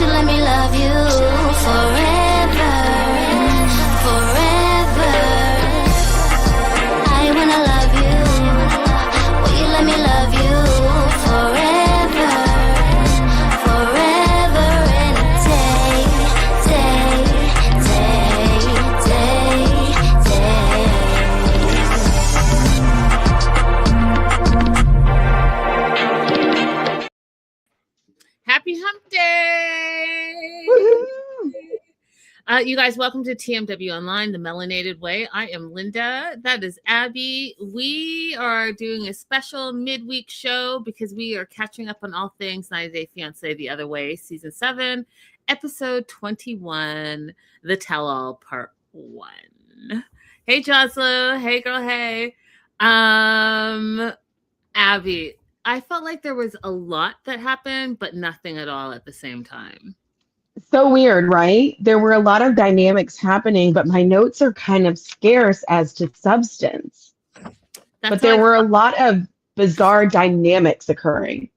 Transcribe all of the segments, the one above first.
should let me love you forever, forever. I wanna love you. Will you let me love you forever, forever and a day, day, day, day, day. Happy Hump Day! You guys, welcome to TMW Online, the Melanated Way. I am Linda. That is Abby. We are doing a special midweek show because we are catching up on all things 90 Day Fiancé The Other Way, Season 7, Episode 21, The Tell-All Part 1. Hey, Jocelyn. Hey, girl, hey. Abby, I felt like there was a lot that happened, but nothing at all at the same time. So weird, right? There were a lot of dynamics happening, but my notes are kind of scarce as to substance. But there were a lot of bizarre dynamics occurring.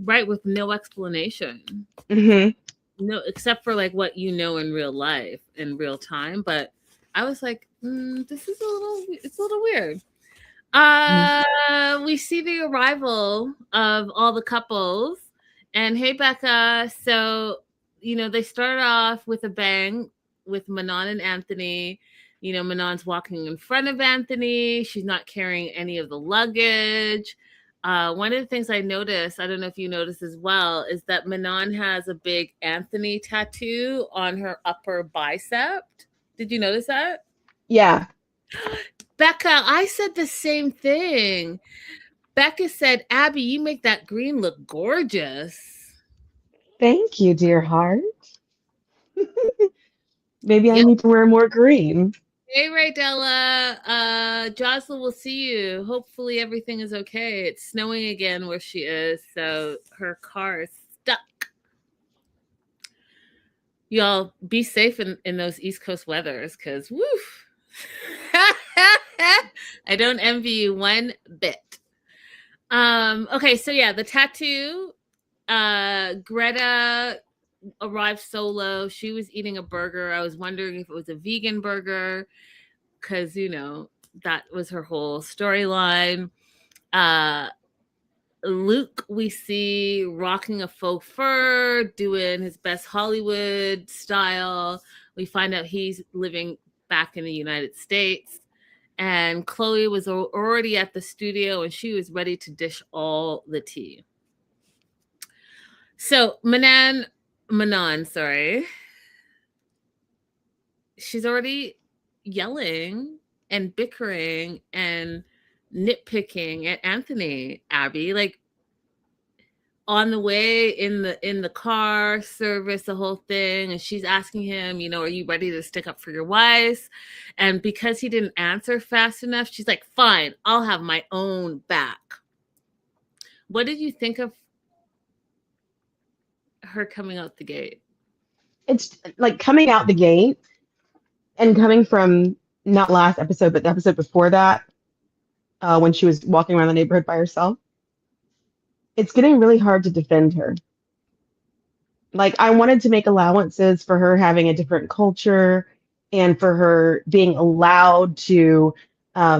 Right, with no explanation. Mm-hmm. No, except for like what you know in real life, in real time. But I was like, this is it's a little weird. We see the arrival of all the couples. And hey, Becca. So, they start off with a bang with Manon and Anthony. Manon's walking in front of Anthony. She's not carrying any of the luggage. One of the things I noticed, I don't know if you noticed as well, is that Manon has a big Anthony tattoo on her upper bicep. Did you notice that? Yeah. Becca, I said the same thing. Becca said, Abby, you make that green look gorgeous. Thank you, dear heart. Maybe I need to wear more green. Hey, Raydella. Jocelyn will see you. Hopefully everything is okay. It's snowing again where she is, so her car is stuck. Y'all be safe in those East Coast weathers, because woof. I don't envy you one bit. Okay, so yeah, the tattoo. Greta arrived solo. She was eating a burger. I was wondering if it was a vegan burger, because that was her whole storyline. Luke, we see rocking a faux fur, doing his best Hollywood style. We find out he's living back in the United States. And Chloe was already at the studio and she was ready to dish all the tea. So Manon, she's already yelling and bickering and nitpicking at Anthony, Abby, like on the way in the car service, the whole thing. And she's asking him, are you ready to stick up for your wife? And because he didn't answer fast enough, she's like, fine, I'll have my own back. What did you think of her coming out the gate? It's like coming out the gate and coming from not last episode, but the episode before that, when she was walking around the neighborhood by herself. It's getting really hard to defend her. Like, I wanted to make allowances for her having a different culture and for her being allowed to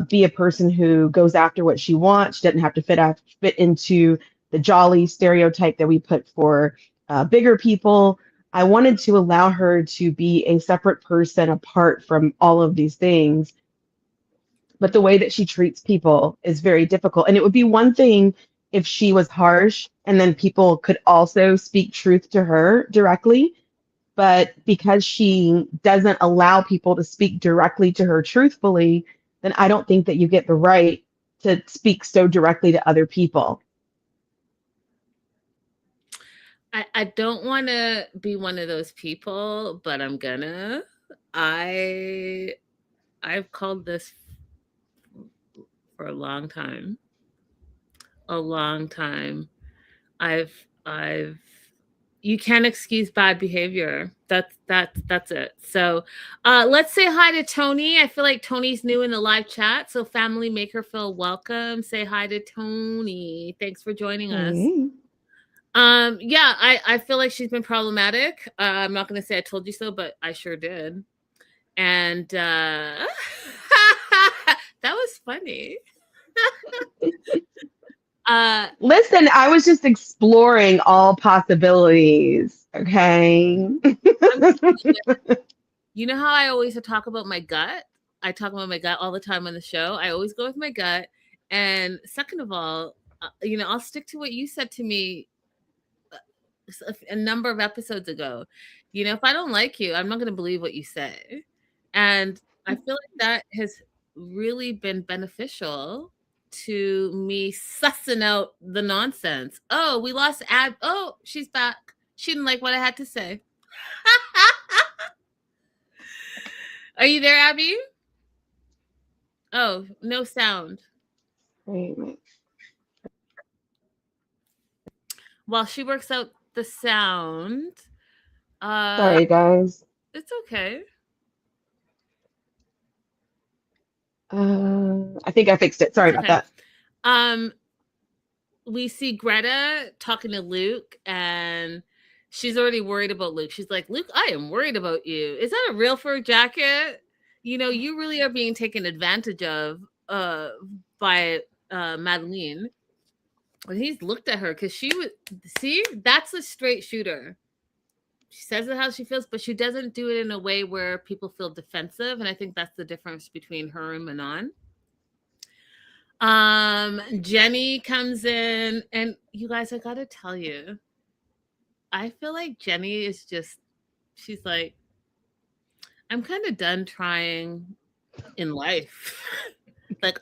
be a person who goes after what she wants. She doesn't have to fit into the jolly stereotype that we put for bigger people. I wanted to allow her to be a separate person apart from all of these things. But the way that she treats people is very difficult. And it would be one thing if she was harsh and then people could also speak truth to her directly. But because she doesn't allow people to speak directly to her truthfully, then I don't think that you get the right to speak so directly to other people. I don't want to be one of those people, but I'm gonna. I've called this for a long time. You can't excuse bad behavior. That's it. So let's say hi to Tony. I feel like Tony's new in the live chat, so family, make her feel welcome. Say hi to Tony. Thanks for joining us. Yeah, I feel like she's been problematic. I'm not gonna say I told you so, but I sure did. And that was funny. uh Listen, I was just exploring all possibilities. Okay. I'm just you know how I always talk about my gut? I talk about my gut all the time on the show. I always go with my gut. And second of all, I'll stick to what you said to me a number of episodes ago. If I don't like you, I'm not going to believe what you say. And I feel like that has really been beneficial to me sussing out the nonsense. Oh, we lost Ab. Oh, she's back. She didn't like what I had to say. Are you there, Abby? Oh, no sound. Wait. While she works out the sound, Sorry, guys. it's okay. I think I fixed it. Sorry It's about okay. that. We see Greta talking to Luke, and she's already worried about Luke. She's like, Luke, I am worried about you. Is that a real fur jacket? You really are being taken advantage of by Madeline. And he's looked at her because she was, see, that's a straight shooter. She says it how she feels, but she doesn't do it in a way where people feel defensive. And I think that's the difference between her and Manon. Jenny comes in, and you guys, I gotta tell you, I feel like Jenny is just, she's like, I'm kind of done trying in life. Like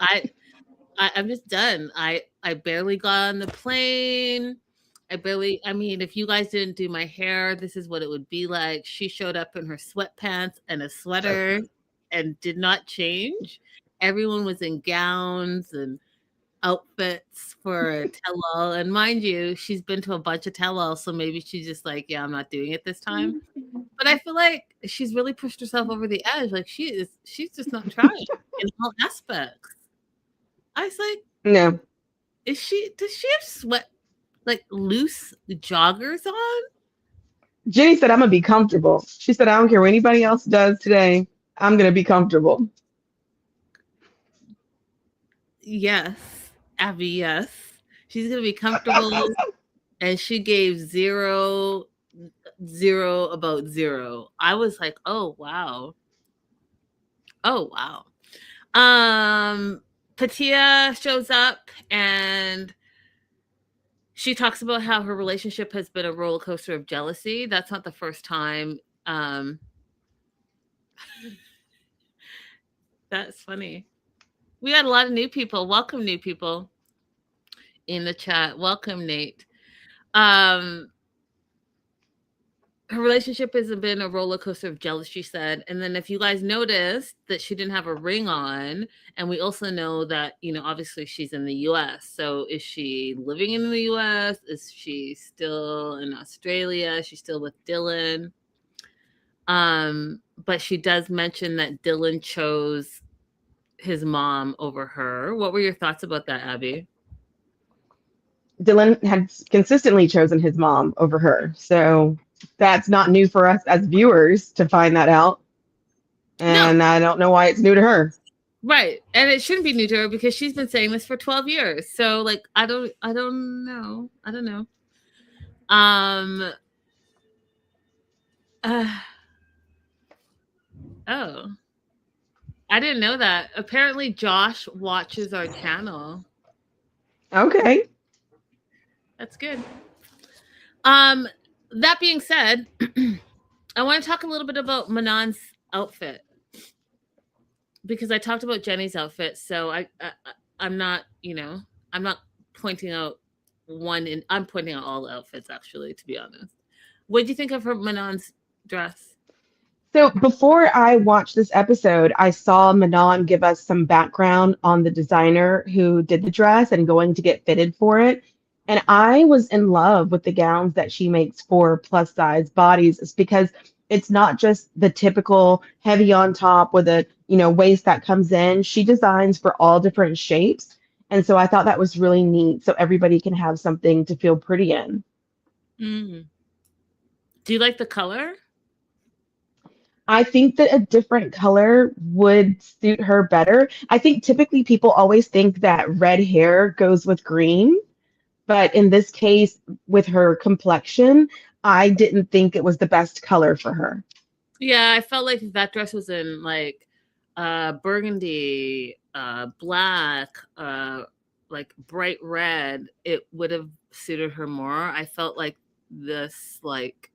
I'm just done. I barely got on the plane. I mean, if you guys didn't do my hair, this is what it would be like. She showed up in her sweatpants and a sweater and did not change. Everyone was in gowns and outfits for a tell-all. And mind you, she's been to a bunch of tell-alls, so maybe she's just like, yeah, I'm not doing it this time. But I feel like she's really pushed herself over the edge. Like she's just not trying in all aspects. I was like, No. does she have like loose joggers on? Jenny said, I'm going to be comfortable. She said, I don't care what anybody else does today. I'm going to be comfortable. Yes, Abby, yes. She's going to be comfortable. And she gave zero about zero. I was like, oh, wow. Oh, wow. Patia shows up, and she talks about how her relationship has been a roller coaster of jealousy. That's not the first time. That's funny. We got a lot of new people. Welcome, new people in the chat. Welcome, Nate. Her relationship has been a roller coaster of jealousy, she said. And then if you guys noticed that she didn't have a ring on, and we also know that, obviously she's in the US. So is she living in the US? Is she still in Australia? She's still with Dylan. But she does mention that Dylan chose his mom over her. What were your thoughts about that, Abby? Dylan had consistently chosen his mom over her. So that's not new for us as viewers to find that out. And no. I don't know why it's new to her. Right. And it shouldn't be new to her because she's been saying this for 12 years. So like I don't know. I don't know. Oh. I didn't know that. Apparently Josh watches our channel. Okay. That's good. That being said, I want to talk a little bit about Manon's outfit because I talked about Jenny's outfit. So I'm not, I'm not pointing out I'm pointing out all the outfits actually, to be honest. What did you think of her Manon's dress? So before I watched this episode, I saw Manon give us some background on the designer who did the dress and going to get fitted for it. And I was in love with the gowns that she makes for plus size bodies. It's because it's not just the typical heavy on top with a waist that comes in. She designs for all different shapes. And so I thought that was really neat. So everybody can have something to feel pretty in. Mm. Do you like the color? I think that a different color would suit her better. I think typically people always think that red hair goes with green, but in this case, with her complexion, I didn't think it was the best color for her. Yeah, I felt like if that dress was in like burgundy, black, like bright red, it would have suited her more. I felt like this like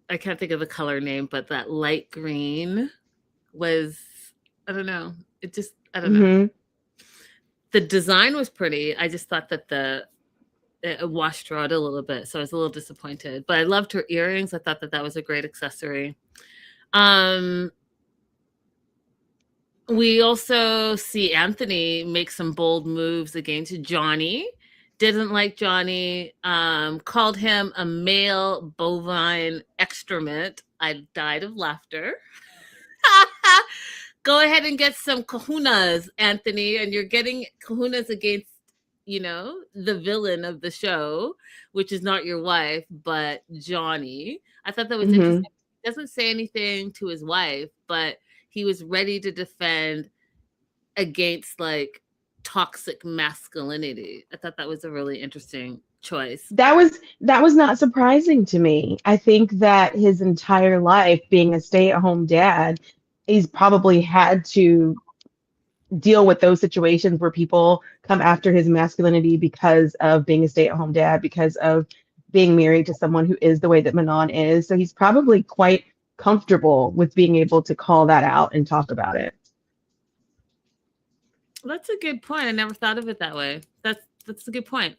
I can't think of the color name, but that light green was I don't know. It just I don't know. Hmm. The design was pretty. I just thought that it washed her out a little bit, so I was a little disappointed. But I loved her earrings. I thought that that was a great accessory. Um, we also see Anthony make some bold moves against Johnny. Didn't like Johnny. Called him a male bovine excrement. I died of laughter. Go ahead and get some kahunas, Anthony, and you're getting kahunas against, the villain of the show, which is not your wife, but Johnny. I thought that was Hmm. interesting. He doesn't say anything to his wife, but he was ready to defend against like toxic masculinity. I thought that was a really interesting choice. That was not surprising to me. I think that his entire life being a stay-at-home dad, he's probably had to deal with those situations where people come after his masculinity because of being a stay-at-home dad, because of being married to someone who is the way that Manon is. So he's probably quite comfortable with being able to call that out and talk about it. That's a good point. I never thought of it that way. That's a good point.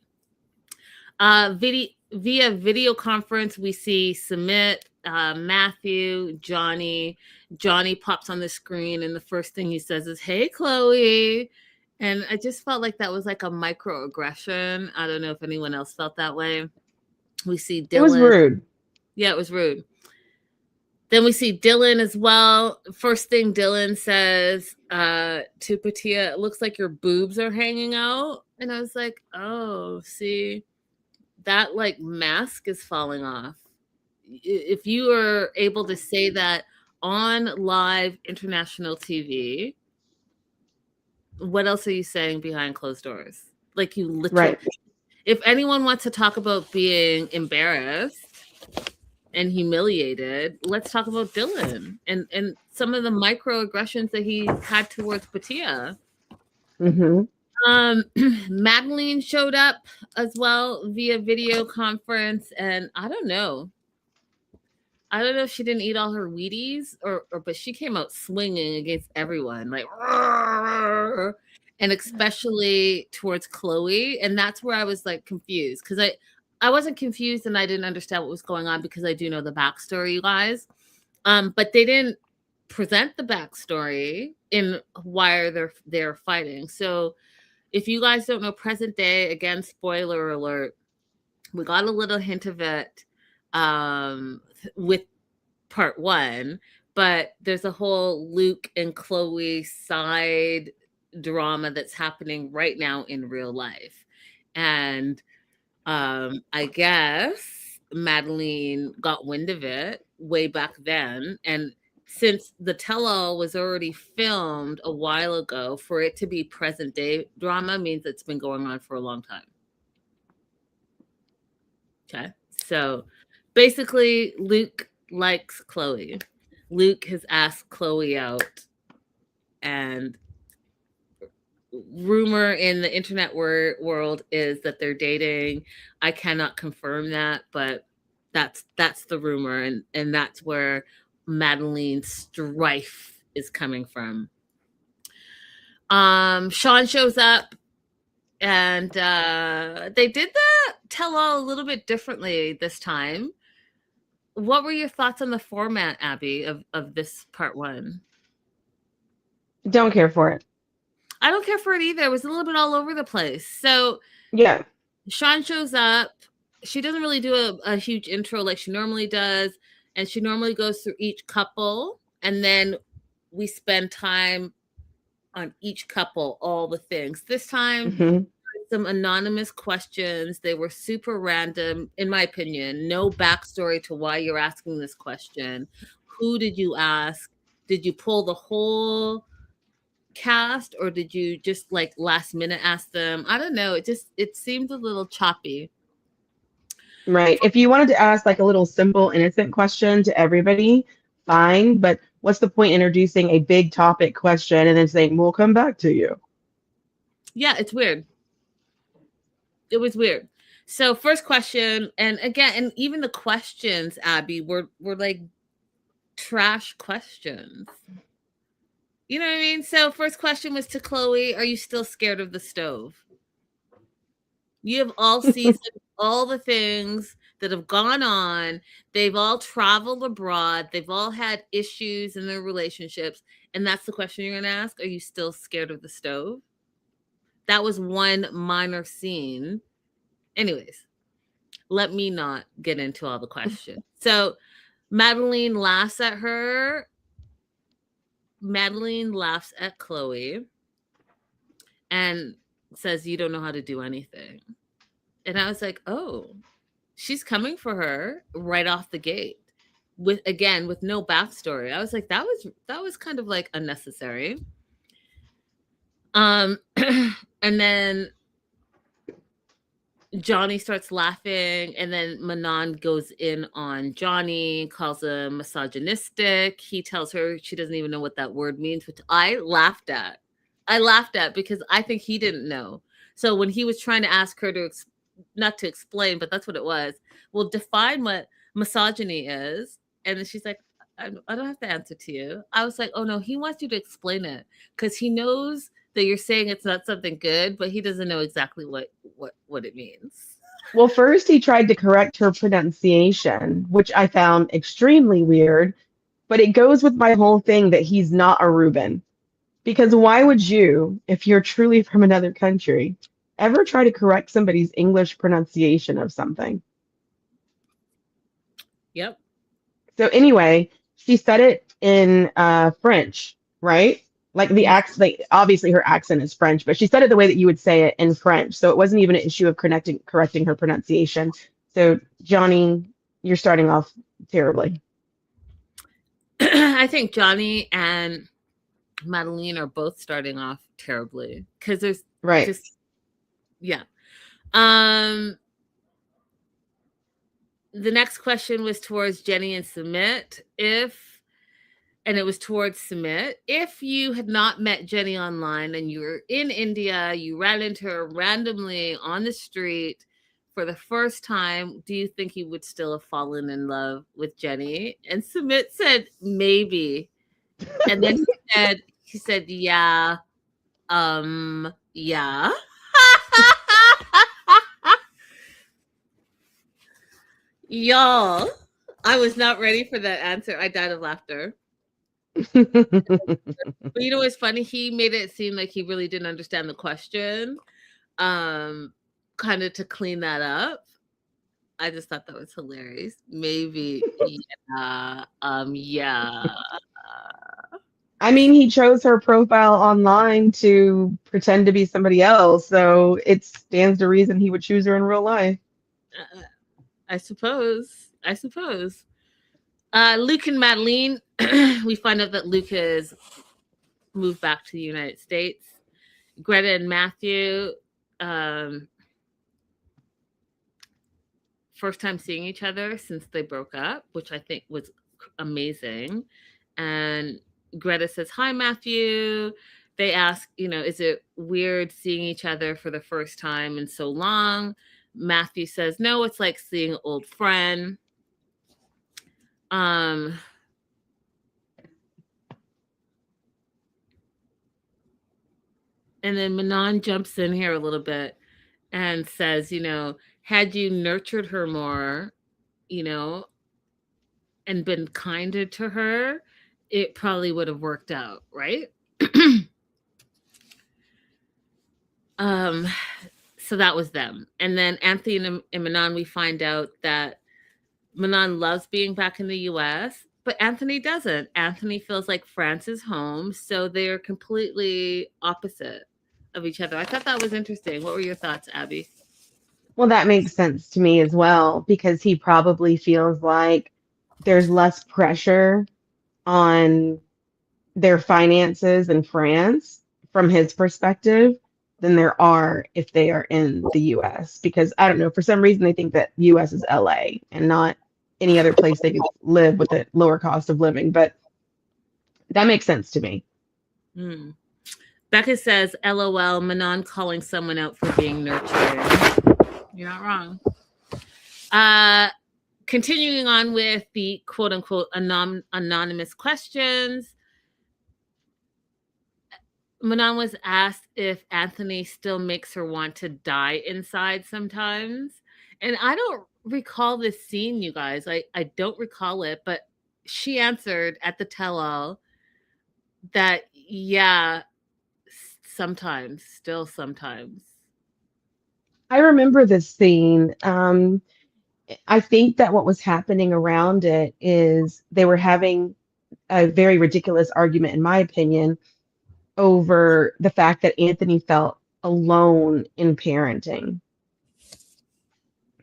Via video conference, we see Submit, Matthew, Johnny. Johnny pops on the screen, and the first thing he says is, "Hey, Chloe." And I just felt like that was like a microaggression. I don't know if anyone else felt that way. We see It was Dylan. rude. Yeah, it was rude. Then we see Dylan as well. First thing Dylan says to Patia, "It looks like your boobs are hanging out." And I was like, oh, see, that like mask is falling off. If you are able to say that on live international TV, what else are you saying behind closed doors? Like you literally, Right. if anyone wants to talk about being embarrassed and humiliated, let's talk about Dylan and some of the microaggressions that he had towards Patia. Hmm. Madeline showed up as well via video conference, and I don't know. I don't know if she didn't eat all her Wheaties or but she came out swinging against everyone, like, "Roar," and especially towards Chloe. And that's where I was like confused because I wasn't confused and I didn't understand what was going on because I do know the backstory, you guys. But they didn't present the backstory in why they're fighting. So if you guys don't know present day, again, spoiler alert, we got a little hint of it with part one, but there's a whole Luke and Chloe side drama that's happening right now in real life. And I guess Madeline got wind of it way back then. And since the tell all was already filmed a while ago, for it to be present day drama means it's been going on for a long time. Okay. So basically, Luke likes Chloe. Luke has asked Chloe out, and rumor in the internet world is that they're dating. I cannot confirm that, but that's the rumor, and that's where Madeline's strife is coming from. Sean shows up, and they did the tell all a little bit differently this time. What were your thoughts on the format, Abby, of this part one? Don't care for it. I don't care for it either. It was a little bit all over the place. So Yeah. Sean shows up. She doesn't really do a huge intro like she normally does. And she normally goes through each couple. And then we spend time on each couple, all the things. This time, Hmm. some anonymous questions. They were super random, in my opinion. No backstory to why you're asking this question. Who did you ask? Did you pull the whole cast, or did you just like last minute ask them? I don't know. It seemed a little choppy. Right. If you wanted to ask like a little simple, innocent question to everybody, fine. But what's the point introducing a big topic question and then saying, we'll come back to you? Yeah, it's weird. It was weird. So first question, and again, and even the questions, Abby, were like trash questions. You know what I mean? So first question was to Chloe, are you still scared of the stove? You have all seasoned all the things that have gone on. They've all traveled abroad. They've all had issues in their relationships. And that's the question you're going to ask. Are you still scared of the stove? That was one minor scene. Anyways, let me not get into all the questions. So Madeline laughs at her. Madeline laughs at Chloe and says, you don't know how to do anything. And I was like, oh, she's coming for her right off the gate with no backstory. I was like, that was kind of like unnecessary. And then Johnny starts laughing, and then Manon goes in on Johnny, calls him misogynistic. He tells her she doesn't even know what that word means, which I laughed at. Because I think he didn't know. So when he was trying to ask her to, not to explain, but that's what it was. Well, define what misogyny is. And then she's like, I don't have to answer to you. I was like, oh no, he wants you to explain it because he knows that you're saying it's not something good, but he doesn't know exactly what it means. Well, first he tried to correct her pronunciation, which I found extremely weird, but it goes with my whole thing that he's not a Reuben. Because why would you, if you're truly from another country, ever try to correct somebody's English pronunciation of something? Yep. So anyway, she said it in French, right? Like the accent, like obviously her accent is French, but she said it the way that you would say it in French. So it wasn't even an issue of correcting her pronunciation. So Johnny, you're starting off terribly. I think Johnny and Madeline are both starting off terribly because there's just, yeah. The next question was towards Jenny and Sumit. And it was towards Sumit. If you had not met Jenny online and you were in India, you ran into her randomly on the street for the first time, do you think you would still have fallen in love with Jenny? And Sumit said, maybe. And then he said, yeah, yeah. Y'all, I was not ready for that answer. I died of laughter. But you know what's funny? He made it seem like he really didn't understand the question, kind of to clean that up. I just thought that was hilarious. Maybe, yeah, yeah. I mean, he chose her profile online to pretend to be somebody else, so it stands to reason he would choose her in real life. I suppose. Luke and Madeline, we find out that Luke has moved back to the United States. Greta and Matthew, first time seeing each other since they broke up, which I think was amazing. And Greta says, hi, Matthew. They ask, is it weird seeing each other for the first time in so long? Matthew says, no, it's like seeing an old friend. And then Manon jumps in here a little bit and says, had you nurtured her more, and been kinder to her, it probably would have worked out, right? So that was them. And then Anthony and Manon, we find out that Manon loves being back in the US, but Anthony doesn't. Anthony feels like France is home, so they're completely opposite of each other. I thought that was interesting. What were your thoughts, Abby? Well, that makes sense to me as well because he probably feels like there's less pressure on their finances in France from his perspective than there are if they are in the US. Because I don't know, for some reason they think that US is LA and not any other place they could live with a lower cost of living. But that makes sense to me. Hmm. Becca says, LOL, Manon calling someone out for being nurturing. You're not wrong. Continuing on with the quote unquote anonymous questions. Manon was asked if Anthony still makes her want to die inside sometimes. And I don't recall this scene, you guys. I don't recall it, but she answered at the tell-all that, yeah, sometimes, still sometimes. I remember this scene. I think that what was happening around it is they were having a very ridiculous argument, in my opinion, over the fact that Anthony felt alone in parenting,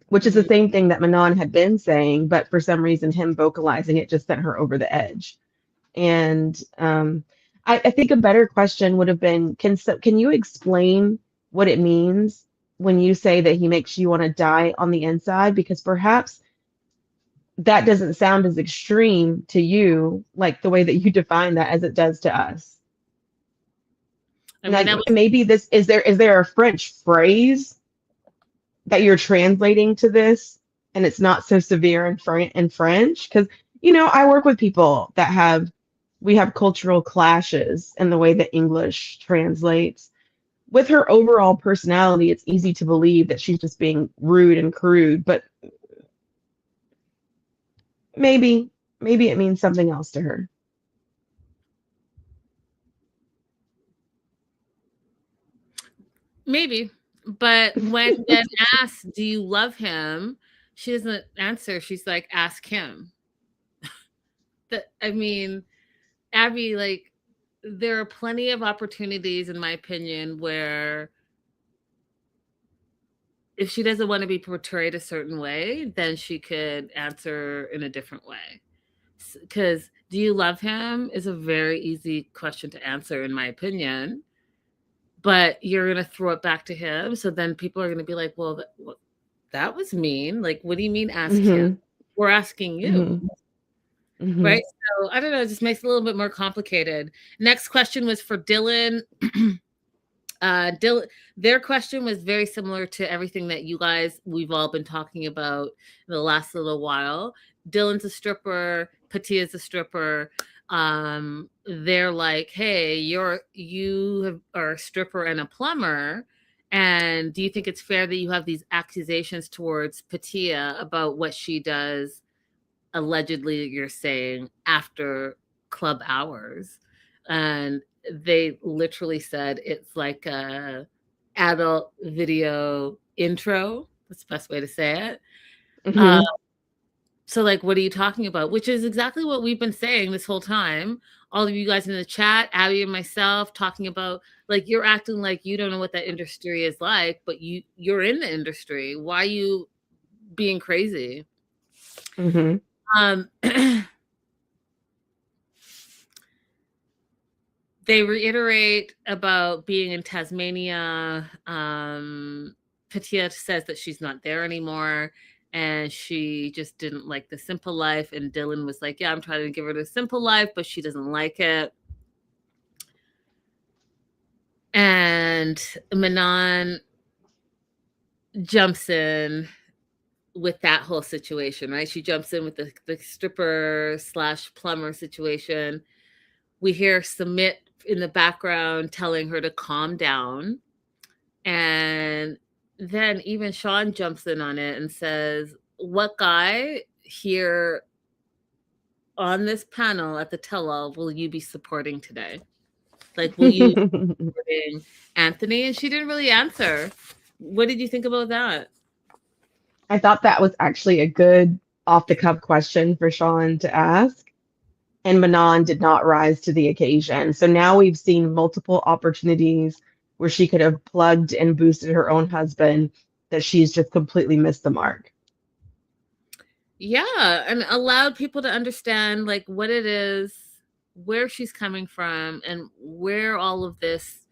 which is the Mhm. same thing that Manon had been saying, but for some reason, him vocalizing it just sent her over the edge. And I think a better question would have been, can you explain what it means when you say that he makes you want to die on the inside? Because perhaps that doesn't sound as extreme to you, like the way that you define that as it does to us. I mean, Like that was maybe this is there a French phrase that you're translating to this and it's not so severe in French? Because I work with people that we have cultural clashes in the way that English translates. With her overall personality, it's easy to believe that she's just being rude and crude, but maybe it means something else to her. maybe. But when then asked, do you love him? She doesn't answer. She's like, ask him. I mean, Abby, like, there are plenty of opportunities, in my opinion, where if she doesn't want to be portrayed a certain way, then she could answer in a different way. Because do you love him is a very easy question to answer, in my opinion. But you're going to throw it back to him. So then people are going to be like, well, that was mean. Like, what do you mean ask him? Hmm. We're asking you. Hmm. Hmm. Right. So I don't know. It just makes it a little bit more complicated. Next question was for Dylan. Dylan, their question was very similar to everything that we've all been talking about in the last little while. Dylan's a stripper, Patia's a stripper. They're like, hey, are a stripper and a plumber. And do you think it's fair that you have these accusations towards Patia about what she does, allegedly, you're saying, after club hours? And they literally said it's like a adult video intro. That's the best way to say it. Uh, Hmm. so, like, what are you talking about? Which is exactly what we've been saying this whole time. All of you guys in the chat, Abby and myself, talking about, like, you're acting like you don't know what that industry is like, but you're in the industry. Why are you being crazy? Hmm. Um, They reiterate about being in Tasmania. Patia says that she's not there anymore and she just didn't like the simple life. And Dylan was like, yeah, I'm trying to give her the simple life, but she doesn't like it. And Manon jumps in with that whole situation, right? She jumps in with the stripper slash plumber situation. We hear Submit in the background telling her to calm down. And then even Sean jumps in on it and says, what guy here on this panel at the tell-all will you be supporting today? Like, will you be supporting Anthony? And she didn't really answer. What did you think about that? I thought that was actually a good off the cuff question for Sean to ask. And Manon did not rise to the occasion. So now we've seen multiple opportunities where she could have plugged and boosted her own husband, that she's just completely missed the mark. Yeah, and allowed people to understand like what it is, where she's coming from, and where all of this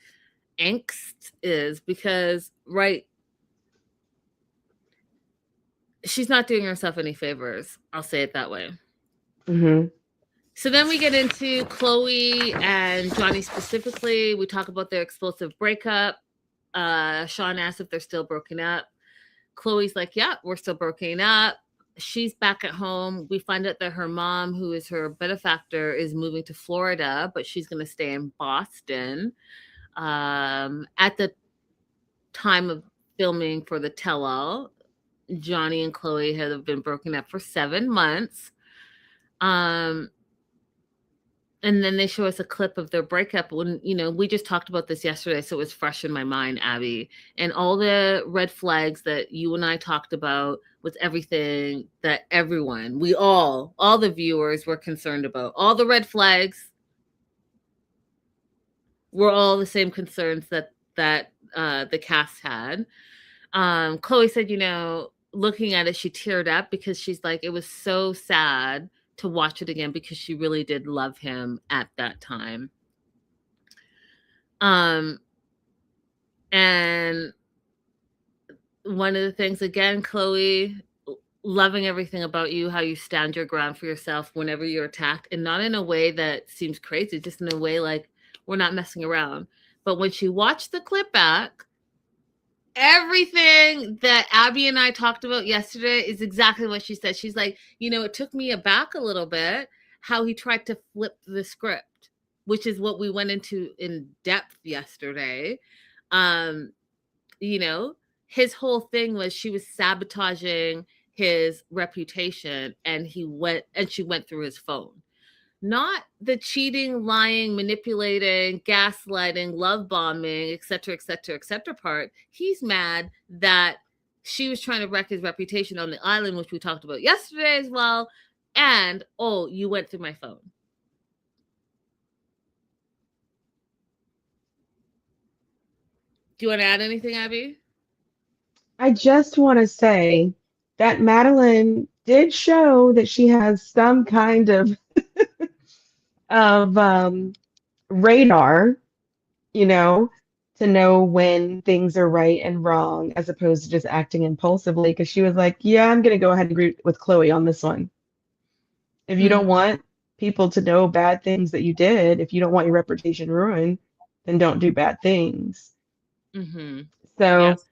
angst is, because she's not doing herself any favors. I'll say it that way. Mm-hmm. So then we get into Chloe and Johnny specifically. We talk about their explosive breakup. Sean asks if they're still broken up. Chloe's like, yeah, we're still broken up. She's back at home. We find out that her mom, who is her benefactor, is moving to Florida, but she's going to stay in Boston. At the time of filming for the tell-all, Johnny and Chloe have been broken up for 7 months. And then they show us a clip of their breakup when, we just talked about this yesterday, so it was fresh in my mind, Abby. And all the red flags that you and I talked about was everything that everyone, all the viewers were concerned about. All the red flags were all the same concerns that the cast had. Chloe said, looking at it, she teared up because she's like, it was so sad to watch it again because she really did love him at that time. And one of the things, again, Chloe, loving everything about you, how you stand your ground for yourself whenever you're attacked, and not in a way that seems crazy, just in a way like we're not messing around. But when she watched the clip back, everything that Abby and I talked about yesterday is exactly what she said. She's like, it took me aback a little bit how he tried to flip the script, which is what we went into in depth yesterday. His whole thing was she was sabotaging his reputation, and she went through his phone. Not the cheating, lying, manipulating, gaslighting, love bombing, et cetera, part. He's mad that she was trying to wreck his reputation on the island, which we talked about yesterday as well. And, you went through my phone. Do you want to add anything, Abby? I just want to say that Madeline did show that she has some kind of radar, to know when things are right and wrong, as opposed to just acting impulsively. Because she was like, "Yeah, I'm gonna go ahead and agree with Chloe on this one. If you don't want people to know bad things that you did, if you don't want your reputation ruined, then don't do bad things." Mm-hmm. So. Yes.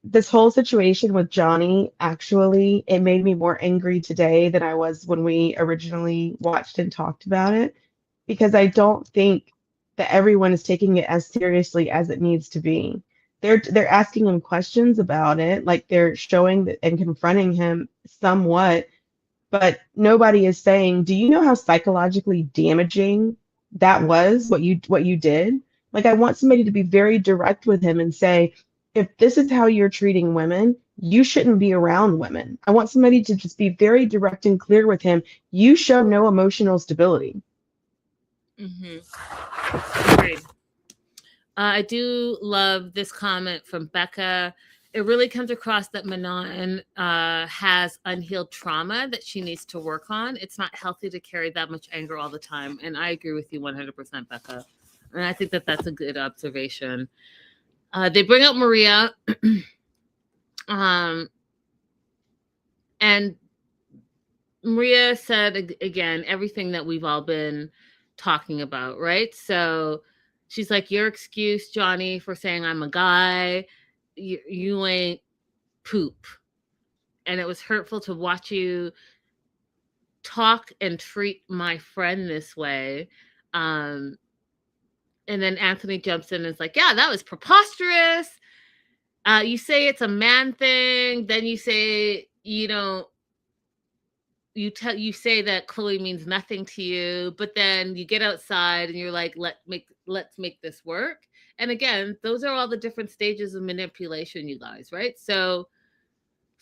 This whole situation with Johnny, actually, it made me more angry today than I was when we originally watched and talked about it, because I don't think that everyone is taking it as seriously as it needs to be. They're asking him questions about it, like they're showing that and confronting him somewhat, but nobody is saying, "Do you know how psychologically damaging that was, what you did?" Like, I want somebody to be very direct with him and say, if this is how you're treating women, you shouldn't be around women. I want somebody to just be very direct and clear with him. You show no emotional stability. Mm-hmm. Agreed. I do love this comment from Becca. It really comes across that Manon has unhealed trauma that she needs to work on. It's not healthy to carry that much anger all the time. And I agree with you 100%, Becca. And I think that that's a good observation. They bring up Maria. And Maria said, again, everything that we've all been talking about, right? So she's like, your excuse, Johnny, for saying I'm a guy, you ain't poop. And it was hurtful to watch you talk and treat my friend this way. And then Anthony jumps in and is like, yeah, that was preposterous. You say it's a man thing. Then you say, you say that Chloe means nothing to you, but then you get outside and you're like, let's make this work. And again, those are all the different stages of manipulation, you guys, right? So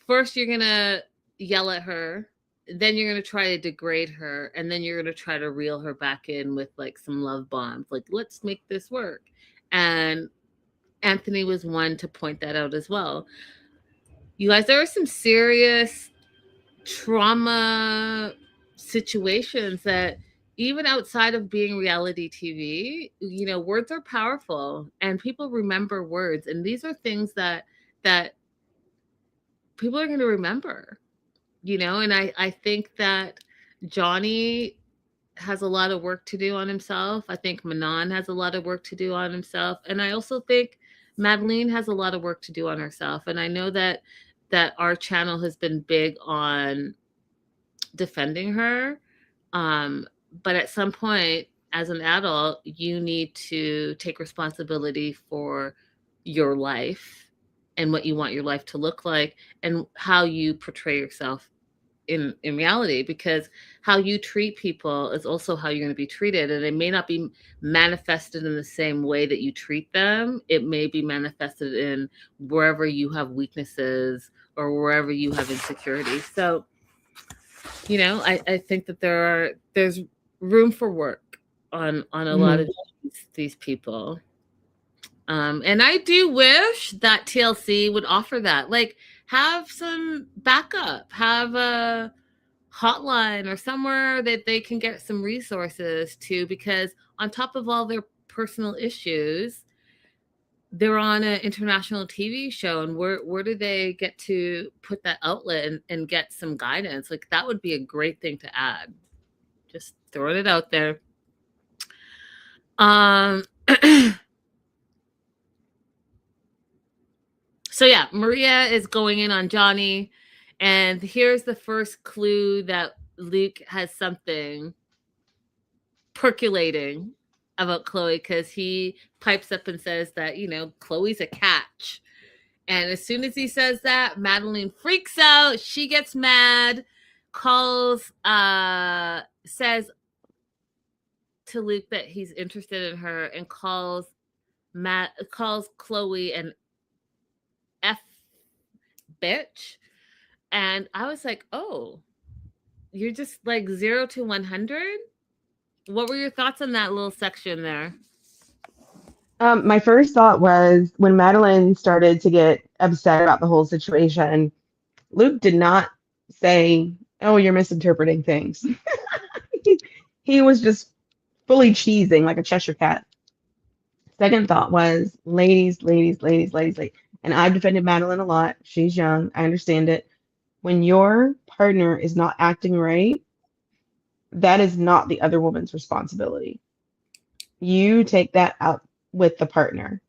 first you're going to yell at her, then you're going to try to degrade her, and then you're going to try to reel her back in with like some love bombs. Like, let's make this work. And Anthony was one to point that out as well. You guys, there are some serious trauma situations that even outside of being reality TV, words are powerful and people remember words. And these are things that people are going to remember, and I think that Johnny has a lot of work to do on himself. I think Manon has a lot of work to do on himself. And I also think Madeline has a lot of work to do on herself. And I know that our channel has been big on defending her. But at some point, as an adult, you need to take responsibility for your life and what you want your life to look like and how you portray yourself in reality, because how you treat people is also how you're going to be treated. And it may not be manifested in the same way that you treat them. It may be manifested in wherever you have weaknesses or wherever you have insecurities. So, I think that there's room for work on a lot of these people. And I do wish that TLC would offer that. Like, have some backup, have a hotline or somewhere that they can get some resources to, because on top of all their personal issues, they're on an international TV show, and where do they get to put that outlet and get some guidance? Like, that would be a great thing to add. Just throwing it out there. So yeah, Maria is going in on Johnny, and here's the first clue that Luke has something percolating about Chloe, because he pipes up and says that, Chloe's a catch. And as soon as he says that, Madeline freaks out. She gets mad, says to Luke that he's interested in her, and calls Chloe an F bitch. And I was like, oh, you're just like 0 to 100? What were your thoughts on that little section there? My first thought was when Madeline started to get upset about the whole situation, Luke did not say, oh, you're misinterpreting things. He was just fully cheesing like a Cheshire cat. Second thought was, ladies. And I've defended Madeline a lot. She's young. I understand it. When your partner is not acting right, that is not the other woman's responsibility. You take that out with the partner.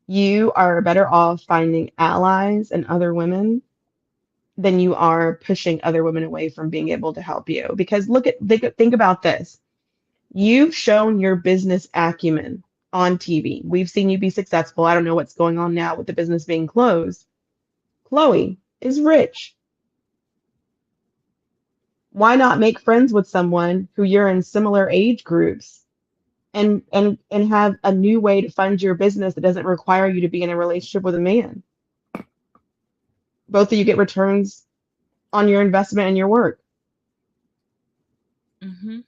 You are better off finding allies and other women than you are pushing other women away from being able to help you. Because think about this. You've shown your business acumen on TV. We've seen you be successful. I don't know what's going on now with the business being closed. Chloe is rich. Why not make friends with someone who you're in similar age groups and have a new way to fund your business that doesn't require you to be in a relationship with a man? Both of you get returns on your investment and your work. Mm-hmm.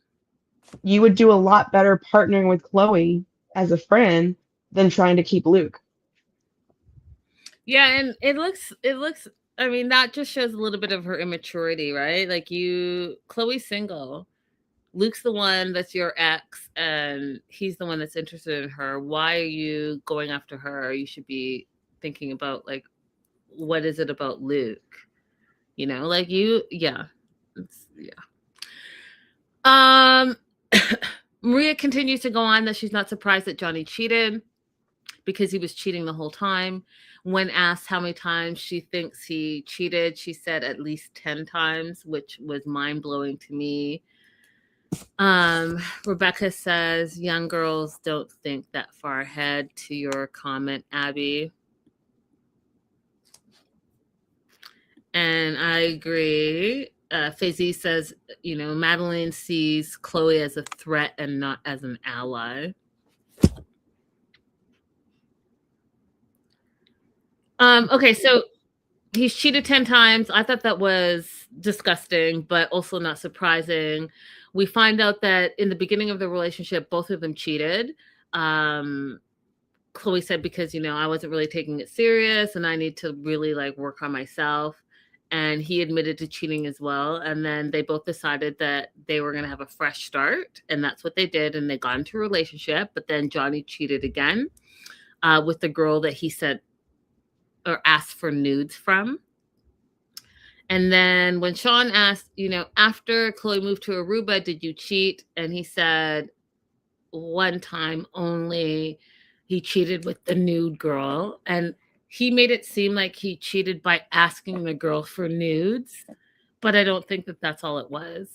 You would do a lot better partnering with Chloe as a friend than trying to keep Luke. Yeah, and it looks I mean, that just shows a little bit of her immaturity, right? Like, Chloe's single. Luke's the one that's your ex, and he's the one that's interested in her. Why are you going after her? You should be thinking about, like, what is it about Luke? Yeah. Maria continues to go on that she's not surprised that Johnny cheated because he was cheating the whole time. When asked how many times she thinks he cheated, she said at least 10 times, which was mind-blowing to me. Rebecca says, young girls don't think that far ahead, to your comment, Abby. And I agree. Faizy says, Madeline sees Chloe as a threat and not as an ally. Okay, so he's cheated 10 times. I thought that was disgusting, but also not surprising. We find out that in the beginning of the relationship, both of them cheated. Chloe Chloe said, because, I wasn't really taking it serious and I need to really like work on myself. And he admitted to cheating as well. And then they both decided that they were going to have a fresh start. And that's what they did. And they got into a relationship. But then Johnny cheated again with the girl that he said or asked for nudes from. And then when Sean asked, after Chloe moved to Aruba, did you cheat? And he said, one time only. He cheated with the nude girl, and he made it seem like he cheated by asking the girl for nudes, but I don't think that that's all it was.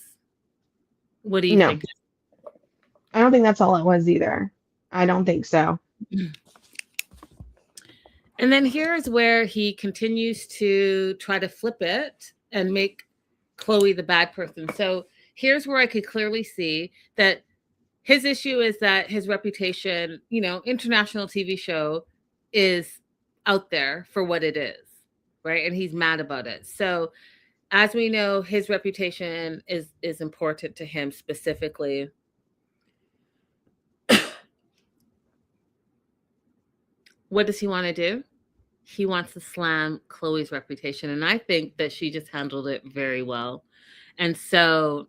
What do you No, think? I don't think that's all it was either. I don't think so. And then here's where he continues to try to flip it and make Chloe the bad person. So here's where I could clearly see that his issue is that his reputation, international TV show, is out there for what it is, right? And he's mad about it. So as we know, his reputation is important to him specifically. What does he want to do? He wants to slam Chloe's reputation. And I think that she just handled it very well. And so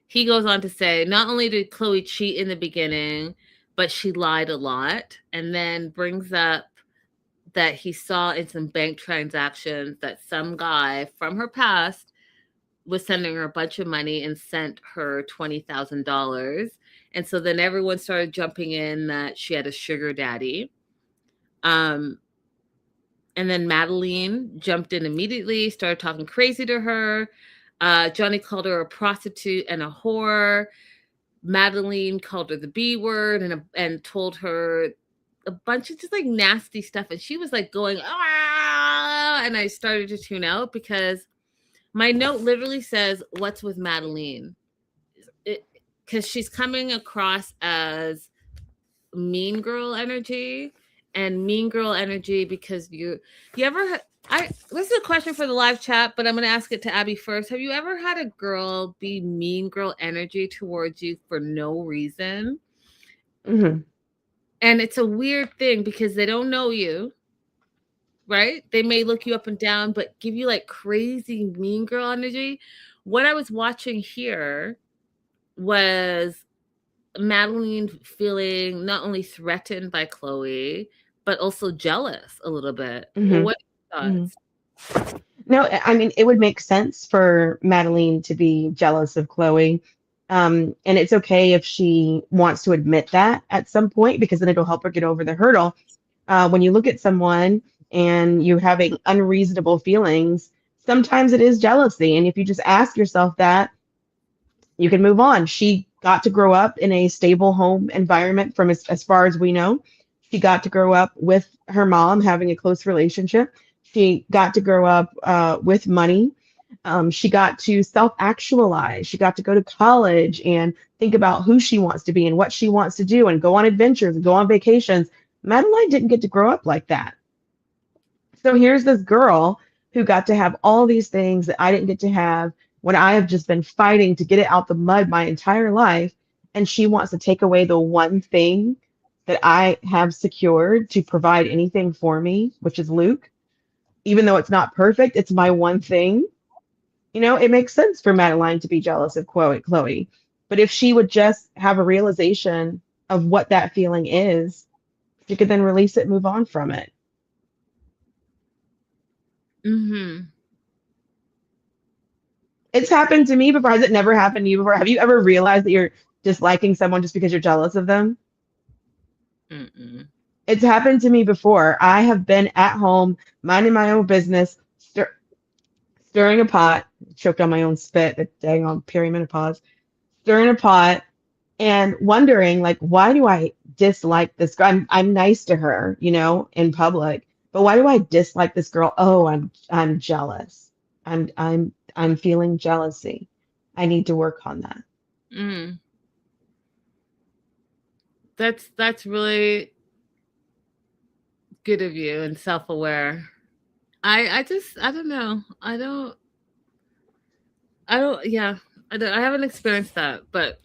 he goes on to say, not only did Chloe cheat in the beginning, but she lied a lot, and then brings up that he saw in some bank transactions that some guy from her past was sending her a bunch of money and sent her $20,000. And so then everyone started jumping in that she had a sugar daddy. And then Madeline jumped in immediately, started talking crazy to her. Johnny called her a prostitute and a whore. Madeline called her the B word and told her a bunch of just like nasty stuff. And she was like going, ah, and I started to tune out because my note literally says, what's with Madeline? Because she's coming across as mean girl energy, and mean girl energy because you ever this is a question for the live chat, but I'm going to ask it to Abby first. Have you ever had a girl be mean girl energy towards you for no reason? Mm-hmm. And it's a weird thing because they don't know you, right? They may look you up and down, but give you like crazy mean girl energy. What I was watching here was Madeline feeling not only threatened by Chloe, but also jealous a little bit. Mm-hmm. What are your thoughts? Mm-hmm. No, I mean, it would make sense for Madeline to be jealous of Chloe. And it's okay if she wants to admit that at some point, because then it'll help her get over the hurdle. When you look at someone and you're having unreasonable feelings, sometimes it is jealousy. And if you just ask yourself that, you can move on. She got to grow up in a stable home environment from as far as we know. She got to grow up with her mom, having a close relationship. She got to grow up with money. She got to self-actualize. She got to go to college and think about who she wants to be and what she wants to do and go on adventures and go on vacations. Madeline didn't get to grow up like that. So here's this girl who got to have all these things that I didn't get to have when I have just been fighting to get it out the mud my entire life. And she wants to take away the one thing that I have secured to provide anything for me, which is Luke. Even though it's not perfect, it's my one thing. It makes sense for Madeline to be jealous of Chloe. But if she would just have a realization of what that feeling is, she could then release it and move on from it. Mm-hmm. It's happened to me before. Has it never happened to you before? Have you ever realized that you're disliking someone just because you're jealous of them? Mm-mm. It's happened to me before. I have been at home, minding my own business, stirring a pot, choked on my own spit, the dang on perimenopause, stirring a pot and wondering, like, why do I dislike this girl? I'm nice to her, in public, but why do I dislike this girl? Oh, I'm jealous. I'm feeling jealousy. I need to work on that. Mm. That's really good of you and self-aware. I don't know. I haven't experienced that, but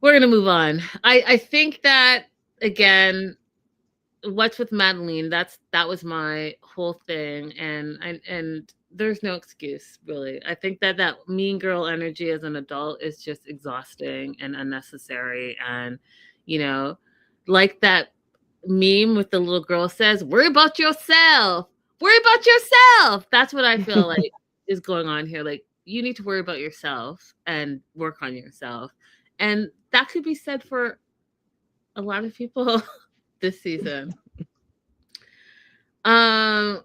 we're gonna move on. I think that again, what's with Madeline? That was my whole thing, and there's no excuse really. I think that mean girl energy as an adult is just exhausting and unnecessary, and you know, like that meme with the little girl says, "Worry about yourself. Worry about yourself." That's what I feel like is going on here. Like you need to worry about yourself and work on yourself, and that could be said for a lot of people this season. Um,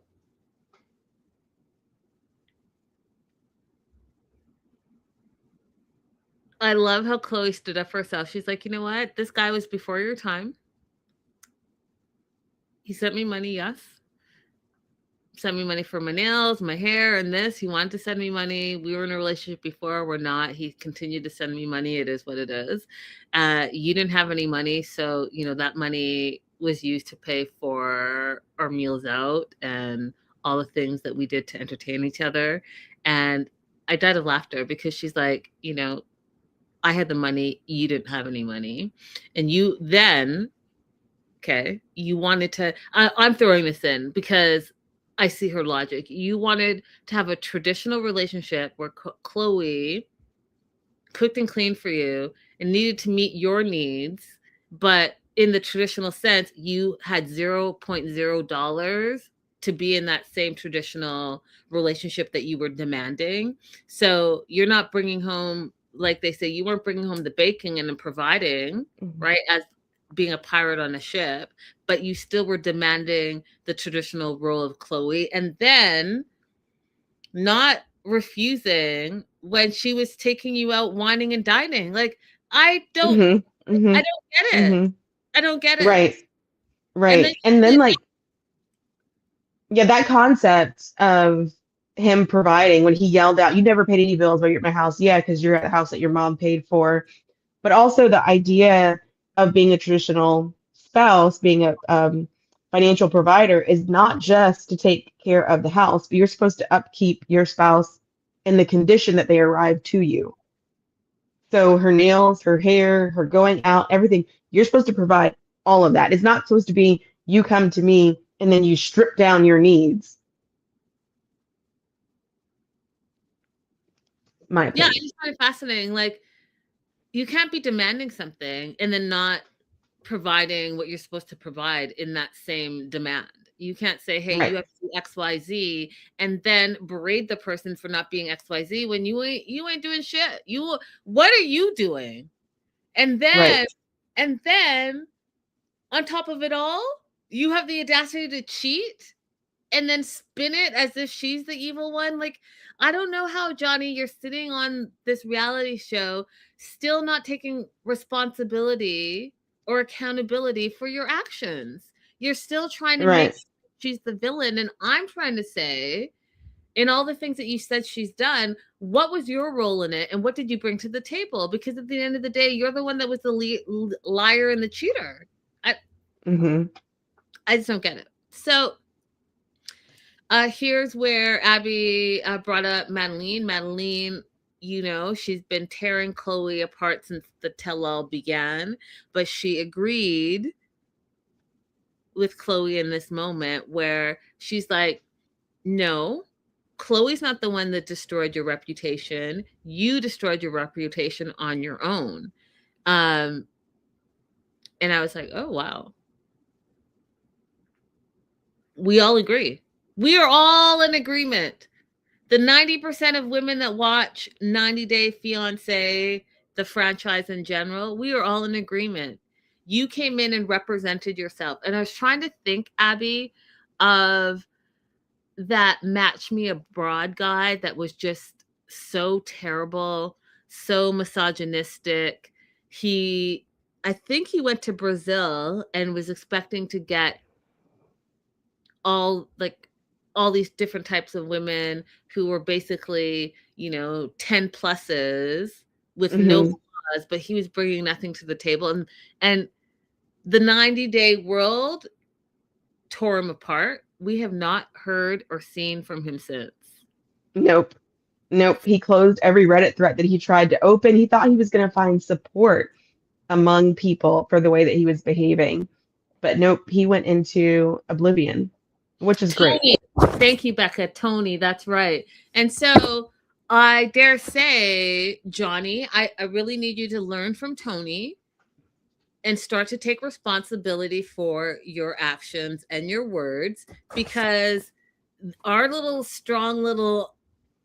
I love how Chloe stood up for herself. She's like, you know what? This guy was before your time. He sent me money, yes. Sent me money for my nails, my hair, and this. He wanted to send me money. We were in a relationship before. We're not. He continued to send me money. It is what it is. You didn't have any money, so that money was used to pay for our meals out and all the things that we did to entertain each other. And I died of laughter because she's like, I had the money, you didn't have any money. And you then, okay, you wanted to, I'm throwing this in because I see her logic. You wanted to have a traditional relationship where Chloe cooked and cleaned for you and needed to meet your needs, but in the traditional sense, you had $0.0 to be in that same traditional relationship that you were demanding. So you're not bringing home, like they say, you weren't bringing home the baking and the providing, right, as being a pirate on a ship, but you still were demanding the traditional role of Chloe, and then not refusing when she was taking you out whining and dining. Like, I don't get it. I don't get it. Right. And then like, yeah, that concept of him providing when he yelled out, "You never paid any bills while you're at my house." Yeah, because you're at the house that your mom paid for. But also the idea of being a traditional spouse, being a financial provider, is not just to take care of the house, but you're supposed to upkeep your spouse in the condition that they arrive to you. So her nails, her hair, her going out, everything, you're supposed to provide all of that. It's not supposed to be you come to me and then you strip down your needs. My opinion. Yeah, I just find it fascinating. Like, you can't be demanding something and then not providing what you're supposed to provide in that same demand. You can't say, hey, Right. you have to do XYZ and then berate the person for not being XYZ when you ain't doing shit. What are you doing? And then on top of it all, you have the audacity to cheat and then spin it as if she's the evil one. Like, I don't know how, Johnny, you're sitting on this reality show still not taking responsibility or accountability for your actions. You're still trying to make she's the villain. And I'm trying to say, in all the things that you said she's done, what was your role in it? And what did you bring to the table? Because at the end of the day, you're the one that was the liar and the cheater. I just don't get it. So here's where Abby brought up Madeline. Madeline, she's been tearing Chloe apart since the tell-all began, but she agreed with Chloe in this moment where she's like, no, Chloe's not the one that destroyed your reputation. You destroyed your reputation on your own. And I was like, oh, wow. We all agree. We are all in agreement. The 90% of women that watch 90 Day Fiancé, the franchise in general, we are all in agreement. You came in and represented yourself. And I was trying to think, Abby, of that Match Me Abroad guy that was just so terrible, so misogynistic. I think he went to Brazil and was expecting to get all these different types of women who were basically, 10 pluses with no flaws, but he was bringing nothing to the table. And the 90-day world tore him apart. We have not heard or seen from him since. Nope. He closed every Reddit thread that he tried to open. He thought he was going to find support among people for the way that he was behaving. But nope, he went into oblivion, which is great. Tony, thank you, Becca. Tony, that's right. And so I dare say, Johnny, I really need you to learn from Tony and start to take responsibility for your actions and your words, because our little strong little,